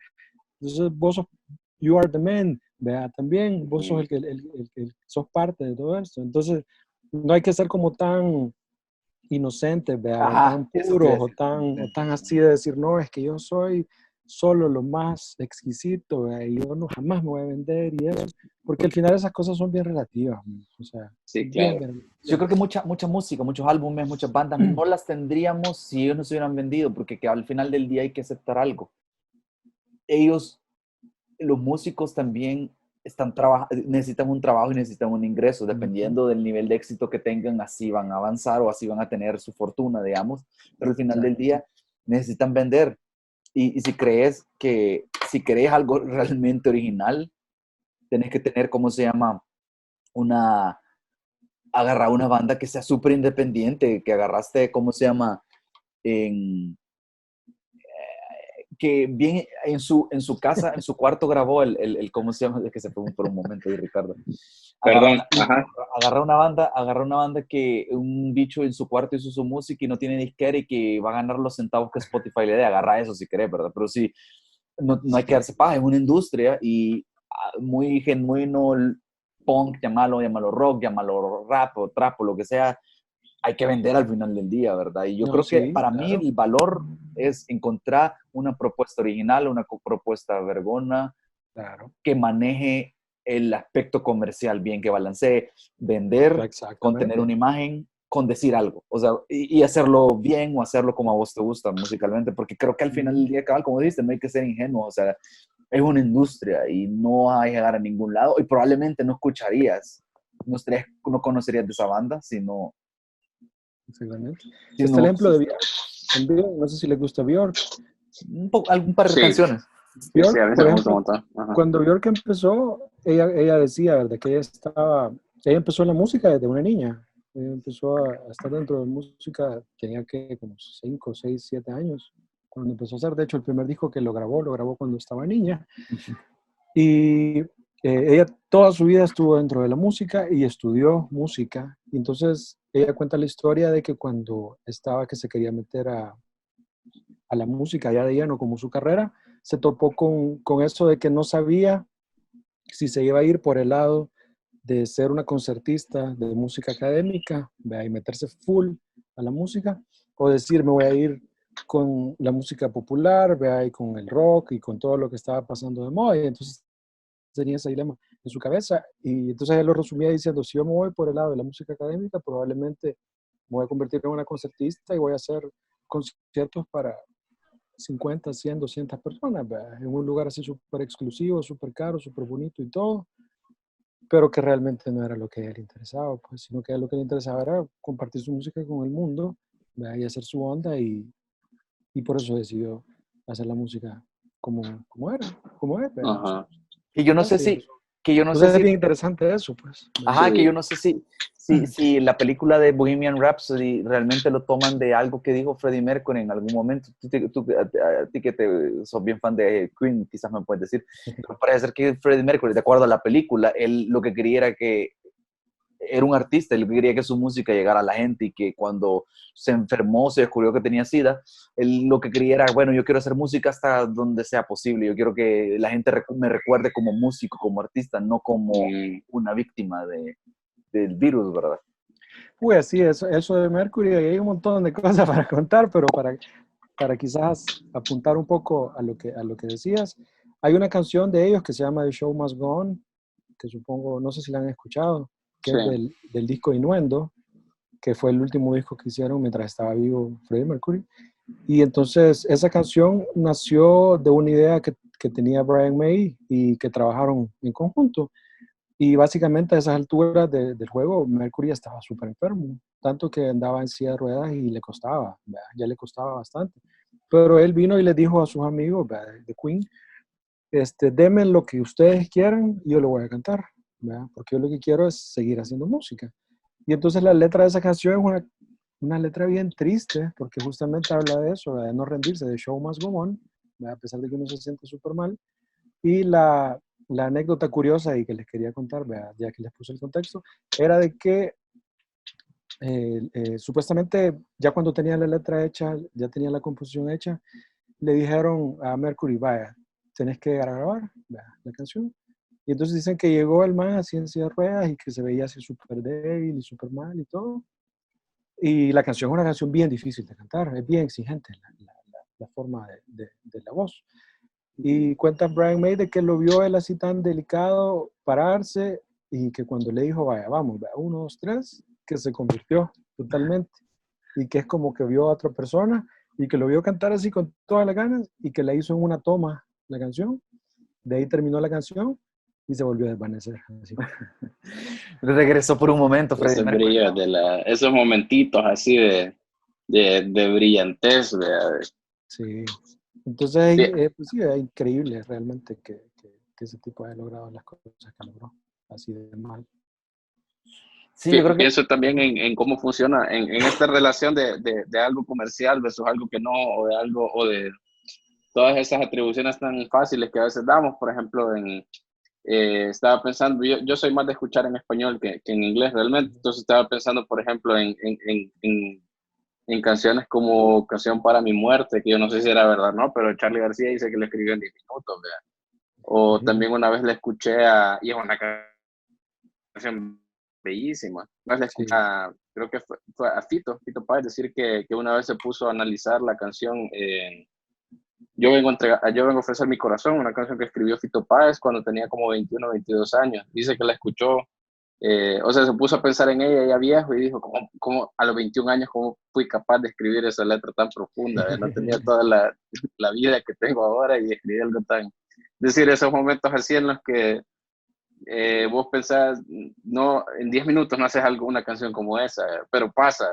Entonces vos sos, you are the man, vea, también vos sos el que sos parte de todo esto. Entonces no hay que ser como tan inocentes, vea, tan puros o tan así de decir, no, es que yo soy solo lo más exquisito, vea, y yo no jamás me voy a vender y eso, porque al final esas cosas son bien relativas, o sea, sí, claro. Yo creo que mucha música, muchos álbumes, muchas bandas no las tendríamos si ellos no se hubieran vendido, porque que al final del día hay que aceptar algo. Ellos, los músicos también necesitan un trabajo y necesitan un ingreso, dependiendo del nivel de éxito que tengan, así van a avanzar o así van a tener su fortuna, digamos, pero al final del día necesitan vender. Y si crees algo realmente original, tenés que tener, ¿cómo se llama? Agarrar una banda que sea súper independiente, que agarraste, ¿cómo se llama? Que bien en su casa, en su cuarto grabó ¿cómo se llama? Es que se fue por un momento ahí, Ricardo. Perdón, Agarra una banda que un bicho en su cuarto hizo su música y no tiene disquera y que va a ganar los centavos que Spotify le dé. Agarra eso si querés, ¿verdad? Pero sí, no hay que darse paja, es una industria y muy genuino punk, llámalo rock, llámalo rap o trap o lo que sea, hay que vender al final del día, ¿verdad? Y yo creo que para mí el valor es encontrar una propuesta original, una propuesta vergona, que maneje el aspecto comercial bien, que balancee vender con tener una imagen, con decir algo, o sea, y hacerlo bien o hacerlo como a vos te gusta musicalmente, porque creo que al final del día, cabal, como dices, no hay que ser ingenuo, o sea, es una industria y no vas a llegar a ningún lado y probablemente no escucharías, no conocerías de esa banda, sino... Exactamente. Si está el ejemplo de Björk, no sé si le gusta Björk. Un par de canciones. Björk, sí, a mí por me ejemplo, gusta cuando Björk empezó, ella decía, ¿verdad? Que ella empezó en la música desde una niña. Ella empezó a estar dentro de música, tenía que como 5, 6, 7 años, cuando empezó a hacer. De hecho, el primer disco que lo grabó cuando estaba niña. Y ella toda su vida estuvo dentro de la música y estudió música. Y entonces ella cuenta la historia de que cuando que se quería meter a la música ya de lleno como su carrera, se topó con eso de que no sabía si se iba a ir por el lado de ser una concertista de música académica, y meterse full a la música, o decir me voy a ir con la música popular, y con el rock y con todo lo que estaba pasando de moda. Y entonces tenía ese dilema en su cabeza y entonces él lo resumía diciendo, si yo me voy por el lado de la música académica, probablemente me voy a convertir en una concertista y voy a hacer conciertos para 50, 100, 200 personas, ¿verdad? En un lugar así súper exclusivo, súper caro, súper bonito y todo, pero que realmente no era lo que a él le interesaba, pues, sino que a él lo que le interesaba era compartir su música con el mundo, ¿verdad? Y hacer su onda y por eso decidió hacer la música como era, como es, ¿verdad? Y yo no sé si, Que yo no Entonces sé es si... bien interesante eso, pues. Ajá, Sí. que yo no sé si la película de Bohemian Rhapsody realmente lo toman de algo que dijo Freddie Mercury en algún momento. A ti que sos bien fan de Queen, quizás me puedes decir. Pero parece ser que Freddie Mercury, de acuerdo a la película, él lo que quería era que era un artista, él quería que su música llegara a la gente y que cuando se enfermó, se descubrió que tenía SIDA, él lo que quería era, bueno, yo quiero hacer música hasta donde sea posible, yo quiero que la gente me recuerde como músico, como artista, no como una víctima del virus, ¿verdad? Uy, así, eso de Mercury, hay un montón de cosas para contar, pero para quizás apuntar un poco a lo que decías, hay una canción de ellos que se llama The Show Must Go On, que supongo, no sé si la han escuchado, que Sí. es del disco Innuendo, que fue el último disco que hicieron mientras estaba vivo Freddie Mercury. Y entonces esa canción nació de una idea que tenía Brian May y que trabajaron en conjunto. Y básicamente a esas alturas del juego, Mercury estaba súper enfermo, tanto que andaba en silla de ruedas y le costaba, ¿verdad? Ya le costaba bastante. Pero él vino y le dijo a sus amigos, ¿verdad?, de Queen, denme lo que ustedes quieran y yo lo voy a cantar, ¿verdad? Porque yo lo que quiero es seguir haciendo música. Y entonces la letra de esa canción es una letra bien triste, porque justamente habla de eso, ¿verdad?, de no rendirse, de show must go on, ¿verdad?, a pesar de que uno se siente súper mal. Y la anécdota curiosa y que les quería contar, ¿verdad?, ya que les puse el contexto, era de que supuestamente ya cuando tenía la letra hecha, ya tenía la composición hecha, le dijeron a Mercury, vaya, tenés que grabar, ¿verdad?, la canción. Y entonces dicen que llegó el man así en silla de ruedas y que se veía así súper débil y súper mal y todo. Y la canción es una canción bien difícil de cantar, es bien exigente la forma de la voz. Y cuenta Brian May de que lo vio él así tan delicado pararse y que cuando le dijo, vaya, vamos, vaya, 1, 2, 3, que se convirtió totalmente. Y que es como que vio a otra persona y que lo vio cantar así con todas las ganas y que la hizo en una toma la canción. De ahí terminó la canción y se volvió a desvanecer. Así. Regresó por un momento Freddie Ese Mercury, brillo ¿no? esos momentitos así de brillantez. Sí. Entonces, Bien, pues sí, es increíble realmente que ese tipo haya logrado las cosas que logró, así de mal. Sí, yo creo que... pienso también en cómo funciona en esta relación de algo comercial versus algo que no, o de algo, o de todas esas atribuciones tan fáciles que a veces damos. Por ejemplo, estaba pensando, yo soy más de escuchar en español que en inglés realmente, entonces estaba pensando, por ejemplo, en canciones como Canción para mi muerte, que yo no sé si era verdad, ¿no? Pero Charly García dice que le escribió en 10 minutos, ¿verdad? O también una vez le escuché y es una canción bellísima. Una vez le escuché Sí. creo que fue a Fito Páez decir que una vez se puso a analizar la canción yo vengo a ofrecer mi corazón, una canción que escribió Fito Páez cuando tenía como 21 o 22 años. Dice que la escuchó, o sea, se puso a pensar en ella ya viejo y dijo, ¿cómo a los 21 años, cómo fui capaz de escribir esa letra tan profunda? No tenía toda la vida que tengo ahora y escribí algo tan... Es decir, esos momentos así en los que vos pensás, no, en 10 minutos no haces una canción como esa, pero pasa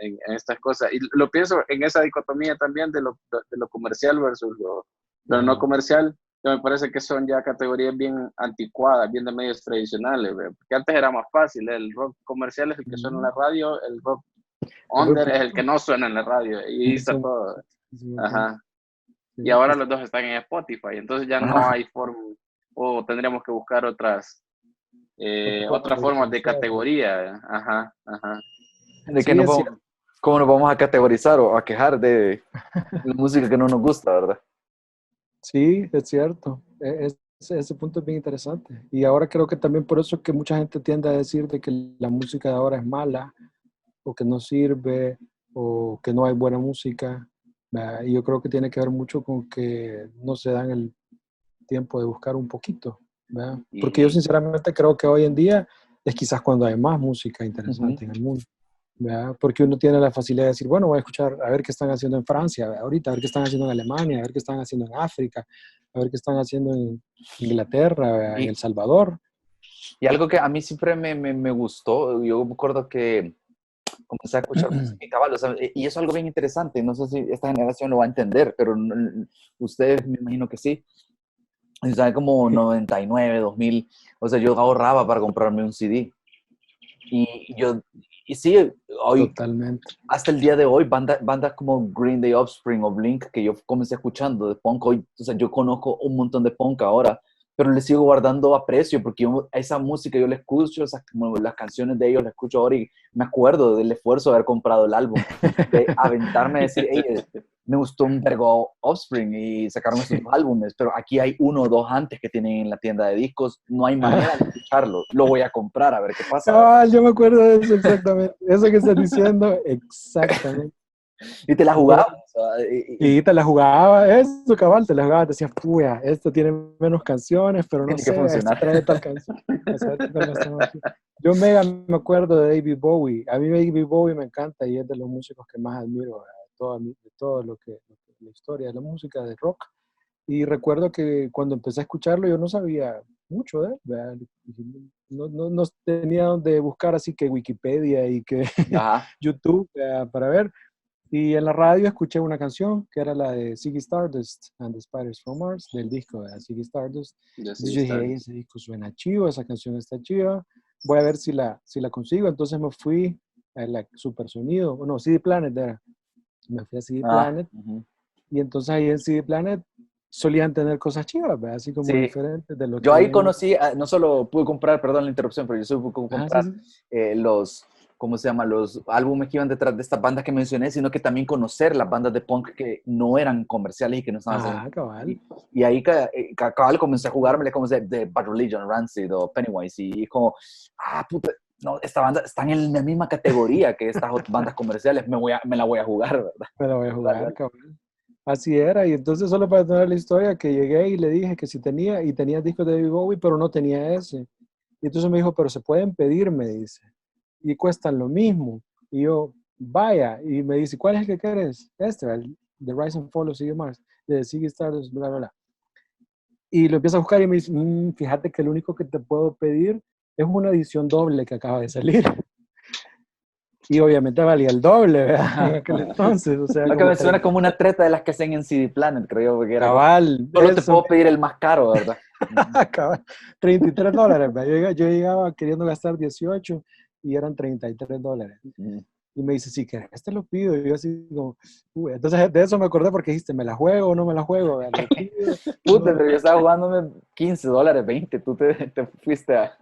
en estas cosas. Y lo pienso en esa dicotomía también de lo comercial versus lo no comercial, que me parece que son ya categorías bien anticuadas, bien de medios tradicionales, porque antes era más fácil, el rock comercial es el que suena en la radio, el rock El under es el que grupito. no suena en la radio, y ahí está todo. Sí, un montón. Ajá. Sí, Y ahora los dos están en Spotify, entonces ya no Ajá. hay forma, o tendríamos que buscar otra forma otras de formas de diferenciarlo. categoría. Ajá, ajá. ¿De qué Sí, nos es vamos, cierto. cómo nos vamos a categorizar o a quejar de la música que no nos gusta, ¿verdad? Sí, es cierto. Ese punto es bien interesante. Y ahora creo que también por eso es que mucha gente tiende a decir de que la música de ahora es mala, o que no sirve, o que no hay buena música. ¿Verdad? Y yo creo que tiene que ver mucho con que no se dan el tiempo de buscar un poquito, ¿verdad? Porque yo Ujú. sinceramente creo que hoy en día es quizás cuando hay más música Ujú. interesante en el mundo, ¿verdad? Porque uno tiene la facilidad de decir, bueno, voy a escuchar, a ver qué están haciendo en Francia, ahorita, a ver qué están haciendo en Alemania, a ver qué están haciendo en África, a ver qué están haciendo en Inglaterra, ¿verdad?, en Y, El Salvador. y algo que a mí siempre me gustó, yo me acuerdo que comencé a escuchar música y cabal, o sea, y eso es algo bien interesante, no sé si esta generación lo va a entender, pero ustedes me imagino que sí. O sea, como 99, 2000. O sea, yo ahorraba para comprarme un CD. Y sí, hoy, Totalmente. hasta el día de hoy, bandas como Green Day, Offspring o Blink, que yo comencé escuchando de punk, hoy, o sea, yo conozco un montón de punk ahora, pero le sigo guardando aprecio, porque esa música yo la escucho, como las canciones de ellos la escucho ahora y me acuerdo del esfuerzo de haber comprado el álbum, de aventarme a decir, hey, me gustó un vergo Offspring y sacaron esos dos álbumes, pero aquí hay uno o dos antes que tienen en la tienda de discos, no hay manera de escucharlo, lo voy a comprar a ver qué pasa. Cabal, yo me acuerdo de eso exactamente. Eso que estás diciendo, exactamente. Y te la jugabas. O sea, Y te la jugaba, eso, cabal, te la jugaba, te decías, puya, esto tiene menos canciones, pero no tiene que sé, esto funcionar. trae tal canción. O sea, tal vez tengo aquí. Yo mega me acuerdo de David Bowie. A mí David Bowie me encanta y es de los músicos que más admiro de todo la historia de la música, de rock. Y recuerdo que cuando empecé a escucharlo yo no sabía mucho de él, ¿verdad? No tenía donde buscar así que Wikipedia y que Ajá. YouTube, para ver. Y en la radio escuché una canción que era la de Ziggy Stardust and the Spiders from Mars, del disco de Ziggy Stardust. Ya Entonces sí, yo está dije, "Ey, ese disco suena chivo, esa canción está chiva, voy a ver si la consigo". Entonces me fui a la Super Sonido, o no, CD Planet era. Me fui a CD Ah, Planet ujú. y entonces ahí en CD Planet solían tener cosas chivas, ¿verdad? Así como Sí, diferentes de lo yo que hay ahí en... conocí, no solo pude comprar, perdón la interrupción, pero yo solo pude Ah, sí, comprar sí. los, ¿cómo se llama? Los álbumes que iban detrás de estas bandas que mencioné, sino que también conocer las bandas de punk que no eran comerciales y que no estaban haciendo. Ah, cabal. Y ahí cabal comencé a jugármela como de Bad Religion, Rancid o Pennywise y es como, puta, no, esta banda está en la misma categoría que estas bandas comerciales, me la voy a jugar, ¿verdad? Me la voy a Dale, jugar, dale. cabal. Así era, y entonces solo para tener la historia que llegué y le dije que si tenía, y tenía discos de David Bowie, pero no tenía ese. Y entonces me dijo, pero se pueden pedir, me dice, y cuestan lo mismo. Y yo, vaya, y me dice, ¿cuál es el que quieres? Este, el The Rise and Fall of Ziggy Mars, de Ziggy Stardust, bla, bla, bla. Y lo empiezo a buscar y me dice, fíjate que lo único que te puedo pedir es una edición doble que acaba de salir. Y obviamente valía el doble, ¿verdad? En aquel entonces, o sea, Lo que como me suena 30. como una treta de las que hacen en CD Planet, creo yo, porque era como, Cabal, solo te eso. puedo pedir el más caro, ¿verdad? Ujú. Cabal, $33. ¿verdad? Yo llegaba queriendo gastar 18 y eran $33. Ujú. Y me dice, si querés, te lo pido. Y yo así como, uy. Entonces de eso me acordé porque dijiste, ¿me la juego o no me la juego? ¿verdad? ¿Lo pido? Puta, No. pero yo estaba jugándome $15, 20, tú te fuiste a...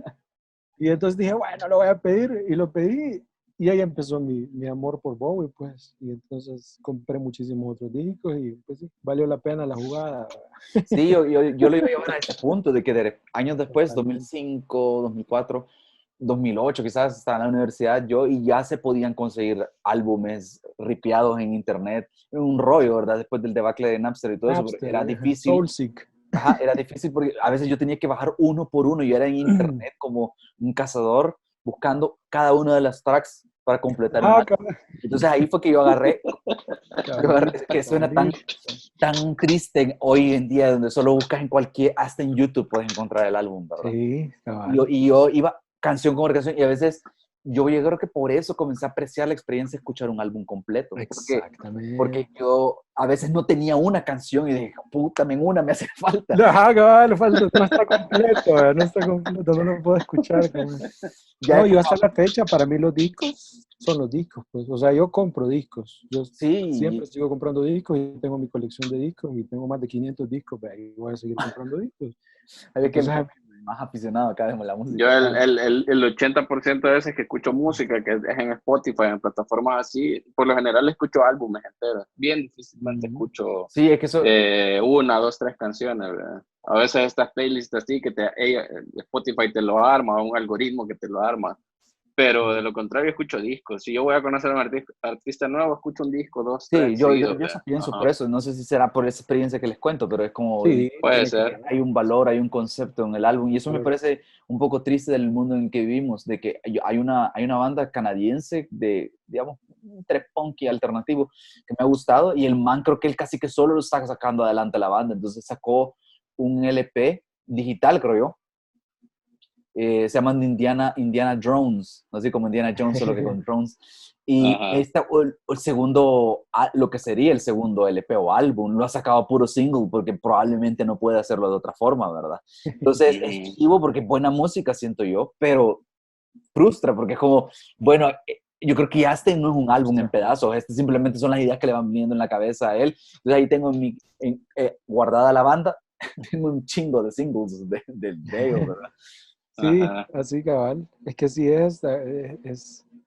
Y entonces dije, bueno, lo voy a pedir. Y lo pedí. Y ahí empezó mi amor por Bowie, pues. Y entonces compré muchísimos otros discos y pues sí, valió la pena la jugada. Sí, yo lo iba a llevar a ese punto de que años después, Totalmente. 2005, 2004, 2008, quizás estaba en la universidad yo y ya se podían conseguir álbumes ripiados en internet, un rollo, ¿verdad? Después del debacle de Napster y todo eso, pero Napster, era difícil. Soulseek. Ajá, era difícil porque a veces yo tenía que bajar uno por uno. Yo era en internet como un cazador buscando cada una de las tracks para completar un Ah, álbum. Entonces ahí fue que cabalito, que suena cabalito. tan triste hoy en día, donde solo buscas hasta en YouTube puedes encontrar el álbum, ¿verdad? Sí, Y yo, cabal. y yo iba canción por canción y a veces yo creo que por eso comencé a apreciar la experiencia de escuchar un álbum completo, porque Exactamente. yo a veces no tenía una canción y dije, puta, una me hace falta. Ajá, cabal, falta, no está completo, no está completo, no lo puedo escuchar, cabal. Ya No, es yo como, hasta la fecha, para mí los discos son los discos, pues, o sea, yo compro discos, yo siempre sí, sigo comprando discos y tengo mi colección de discos y tengo más de 500 discos, pero ahí voy a seguir comprando discos. hay que Entonces, más aficionado acá de la Yo música. el 80% de veces que escucho música, que es en Spotify, en plataformas así, por lo general escucho álbumes enteros. Bien difícilmente ujú, escucho Sí, es que eso, una, dos, tres canciones, ¿verdad? A veces estas playlists así que Spotify te lo arma, o un algoritmo que te lo arma. Pero de lo contrario, escucho discos. Si yo voy a conocer a un artista nuevo, escucho un disco, dos, sí, tres seguidos, yo eso ¿verdad? pienso por Ajá. eso. No sé si será por esa experiencia que les cuento, pero es como, sí, Puede tiene que ser. ver. hay un valor, hay un concepto en el álbum. Y eso me Pero, parece un poco triste del mundo en el que vivimos, de que hay una banda canadiense de, digamos, un trap punky alternativo que me ha gustado. Y el man creo que él casi que solo lo está sacando adelante la banda. Entonces sacó un LP digital, creo yo, se llaman Indiana Drones, no sé, como Indiana Jones, solo que con drones. Y el segundo, lo que sería el segundo LP o álbum, lo ha sacado puro single porque probablemente no puede hacerlo de otra forma, ¿verdad? Entonces es chivo porque es buena música, siento yo, pero frustra porque es como, bueno, yo creo que ya este no es un álbum en pedazos, este simplemente son las ideas que le van viniendo en la cabeza a él. Entonces ahí tengo guardada la banda, tengo un chingo de singles de ellos, ¿verdad? Sí, así cabal. Es que sí es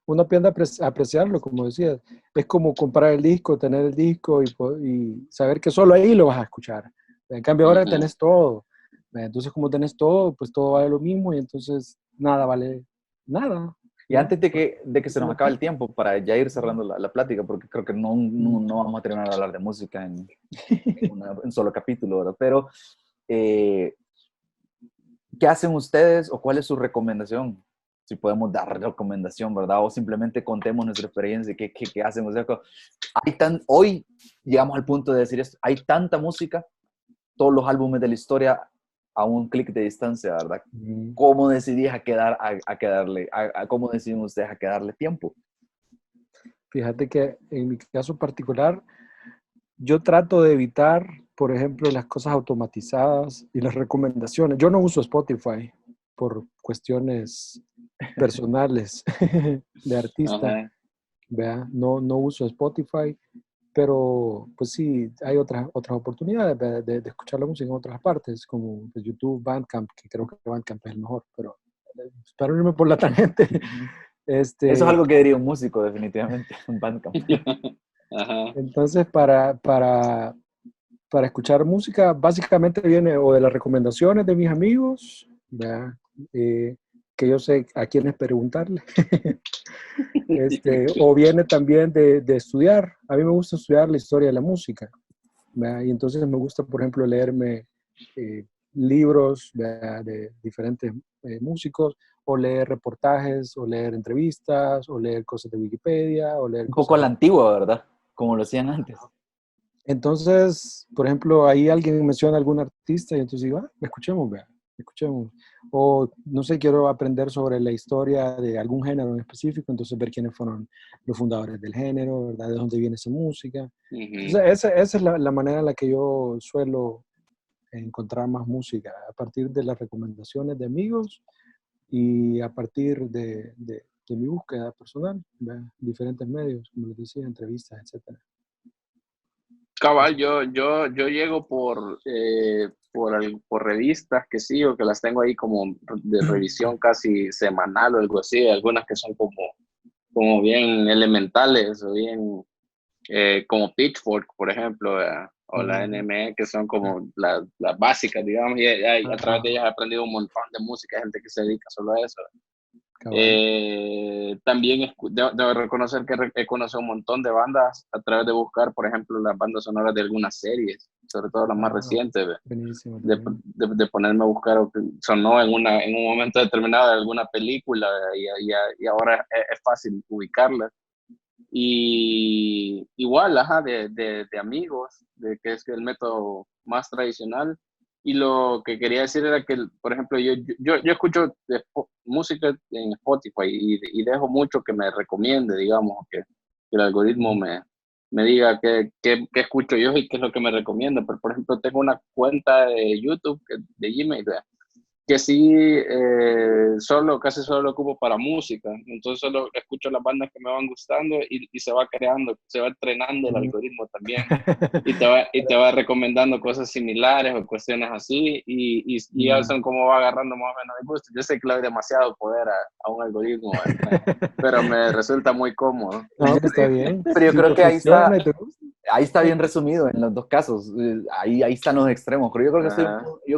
uno aprende a apreciarlo, como decías. Es como comprar el disco, tener el disco y saber que solo ahí lo vas a escuchar. En cambio ahora tenés todo. Entonces como tenés todo, pues todo vale lo mismo y entonces nada vale nada. Y antes de que se nos acabe el tiempo, para ya ir cerrando la plática, porque creo que no vamos a terminar de hablar de música en un solo capítulo, ¿verdad? Pero, ¿qué hacen ustedes o cuál es su recomendación? Si podemos dar recomendación, ¿verdad? O simplemente contemos nuestra experiencia, qué hacen. O sea, hoy llegamos al punto de decir esto, hay tanta música, todos los álbumes de la historia a un clic de distancia, ¿verdad? ¿Cómo decidís cómo deciden ustedes a quedarle tiempo? Fíjate que en mi caso particular, yo trato de evitar, por ejemplo, las cosas automatizadas y las recomendaciones. Yo no uso Spotify por cuestiones personales de artista, ¿vea? No uso Spotify, pero pues sí, hay otras oportunidades de escuchar la música en otras partes, como pues, YouTube, Bandcamp, que creo que Bandcamp es el mejor, pero para no irme por la tangente. Eso es algo que diría un músico, definitivamente, un Bandcamp. Entonces, para escuchar música, básicamente viene o de las recomendaciones de mis amigos, ¿verdad? Que yo sé a quiénes preguntarle, o viene también de estudiar. A mí me gusta estudiar la historia de la música, ¿verdad? Y entonces me gusta, por ejemplo, leerme libros, ¿verdad?, de diferentes músicos, o leer reportajes, o leer entrevistas, o leer cosas de Wikipedia, o leer Un cosas poco a la antigua, ¿verdad? Como lo hacían antes. Entonces, por ejemplo, ahí alguien menciona a algún artista y entonces digo, escuchemos, vea, escuchemos. O, no sé, quiero aprender sobre la historia de algún género en específico, entonces ver quiénes fueron los fundadores del género, ¿verdad? De dónde viene esa música. Entonces, esa es la manera en la que yo suelo encontrar más música, a partir de las recomendaciones de amigos y a partir de mi búsqueda personal, ¿verdad? Diferentes medios, como les decía, entrevistas, etcétera. Cabal, yo llego por revistas que sigo, que las tengo ahí como de revisión casi semanal o algo así, algunas que son como bien elementales o bien como Pitchfork, por ejemplo, o la NME, que son como las básicas, digamos, y a través de ellas he aprendido un montón de música, gente que se dedica solo a eso. También debo reconocer que he conocido un montón de bandas a través de buscar, por ejemplo, las bandas sonoras de algunas series, sobre todo las más recientes, buenísimo, de ponerme a buscar o que sonó en un momento determinado de alguna película y ahora es fácil ubicarlas. Y igual, de amigos, de que es el método más tradicional. Y lo que quería decir era que, por ejemplo, yo escucho música en Spotify y dejo mucho que me recomiende, digamos, que el algoritmo me diga qué escucho yo y qué es lo que me recomienda. Pero, por ejemplo, tengo una cuenta de YouTube, de Gmail, que sí, casi solo lo ocupo para música. Entonces solo escucho las bandas que me van gustando y se va creando, se va entrenando el algoritmo también. Y te va recomendando cosas similares o cuestiones así y ya son como va agarrando más o menos de gusto. Yo sé que le doy demasiado poder a un algoritmo, pero me resulta muy cómodo. No, pues está bien. Pero yo creo que ahí está bien Pues, resumido en los dos casos. Ahí están los extremos. Pero yo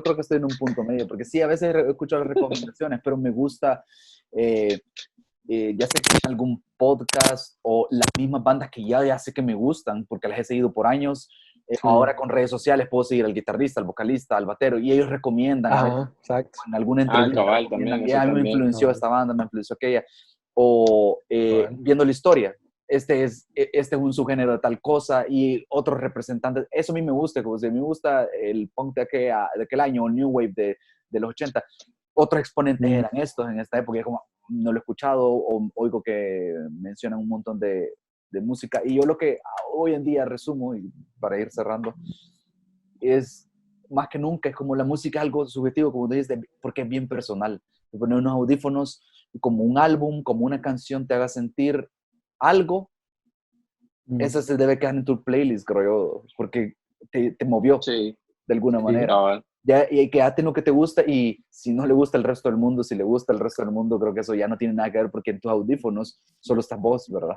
creo que estoy en un punto medio, porque sí, a veces escucho las recomendaciones, pero me gusta, ya sé que en algún podcast o las mismas bandas que ya sé que me gustan, porque las he seguido por años. Ahora con redes sociales puedo seguir al guitarrista, al vocalista, al batero, y ellos recomiendan exacto. en alguna entrevista. Cabal, también, eso A mí me también. influenció esta banda, me influenció aquella. O viendo la historia. Este es un subgénero de tal cosa y otros representantes. Eso a mí me gusta, como si me gusta el punk de aquel año, o New Wave de los 80. otros exponentes eran estos en esta época. Como no lo he escuchado o oigo que mencionan un montón de música. Y yo lo que hoy en día resumo, y para ir cerrando, es más que nunca, es como la música es algo subjetivo, como dices, porque es bien personal. Poner unos audífonos como un álbum, como una canción te haga sentir algo, eso se debe quedar en tu playlist, creo yo, porque te movió de alguna manera. Ya, y quédate en lo que te gusta, y si no le gusta el resto del mundo, si le gusta el resto del mundo, creo que eso ya no tiene nada que ver, porque en tus audífonos solo estás vos, ¿verdad?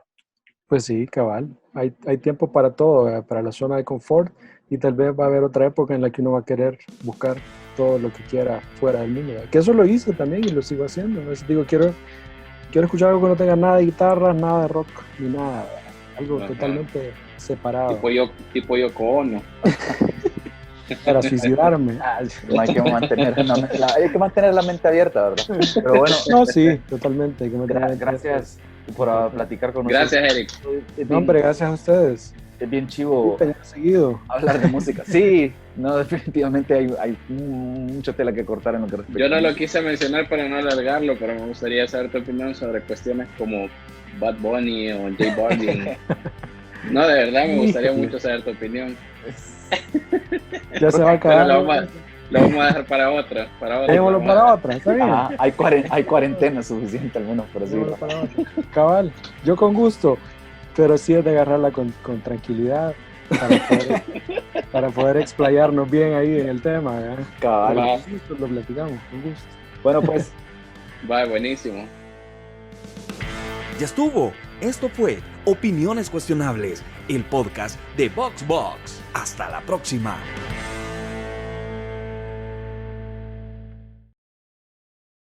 Pues sí, cabal. Hay tiempo para todo, para la zona de confort, y tal vez va a haber otra época en la que uno va a querer buscar todo lo que quiera fuera del mundo, ¿verdad? Que eso lo hice también y lo sigo haciendo. Entonces digo, quiero escuchar algo que no tenga nada de guitarra, nada de rock, ni nada, algo totalmente separado. Tipo Yoko Ono. Para suicidarme. Hay que mantener la mente abierta, ¿verdad? Pero bueno. No, sí, totalmente. Gracias por platicar con nosotros. Gracias, Eric. No, hombre, gracias a ustedes. Es bien chivo seguido hablar de música. Sí, no, definitivamente hay mucha tela que cortar en lo que respecta. Yo no lo quise mencionar para no alargarlo, pero me gustaría saber tu opinión sobre cuestiones como Bad Bunny o J Balvin. No, de verdad me gustaría mucho saber tu opinión. Ya se va a acabar. Lo vamos a dejar para otra. Dejémoslo para otra, ¿está bien? Hay cuarentena suficiente al menos, pero sí. Cabal, yo con gusto, pero sí es de agarrarla con tranquilidad para poder explayarnos bien ahí en el tema, ¿verdad? Cabal. Con gusto lo platicamos, con gusto. Bueno, pues. Va, buenísimo. Ya estuvo. Esto fue Opiniones Cuestionables, el podcast de VoxBox. Hasta la próxima.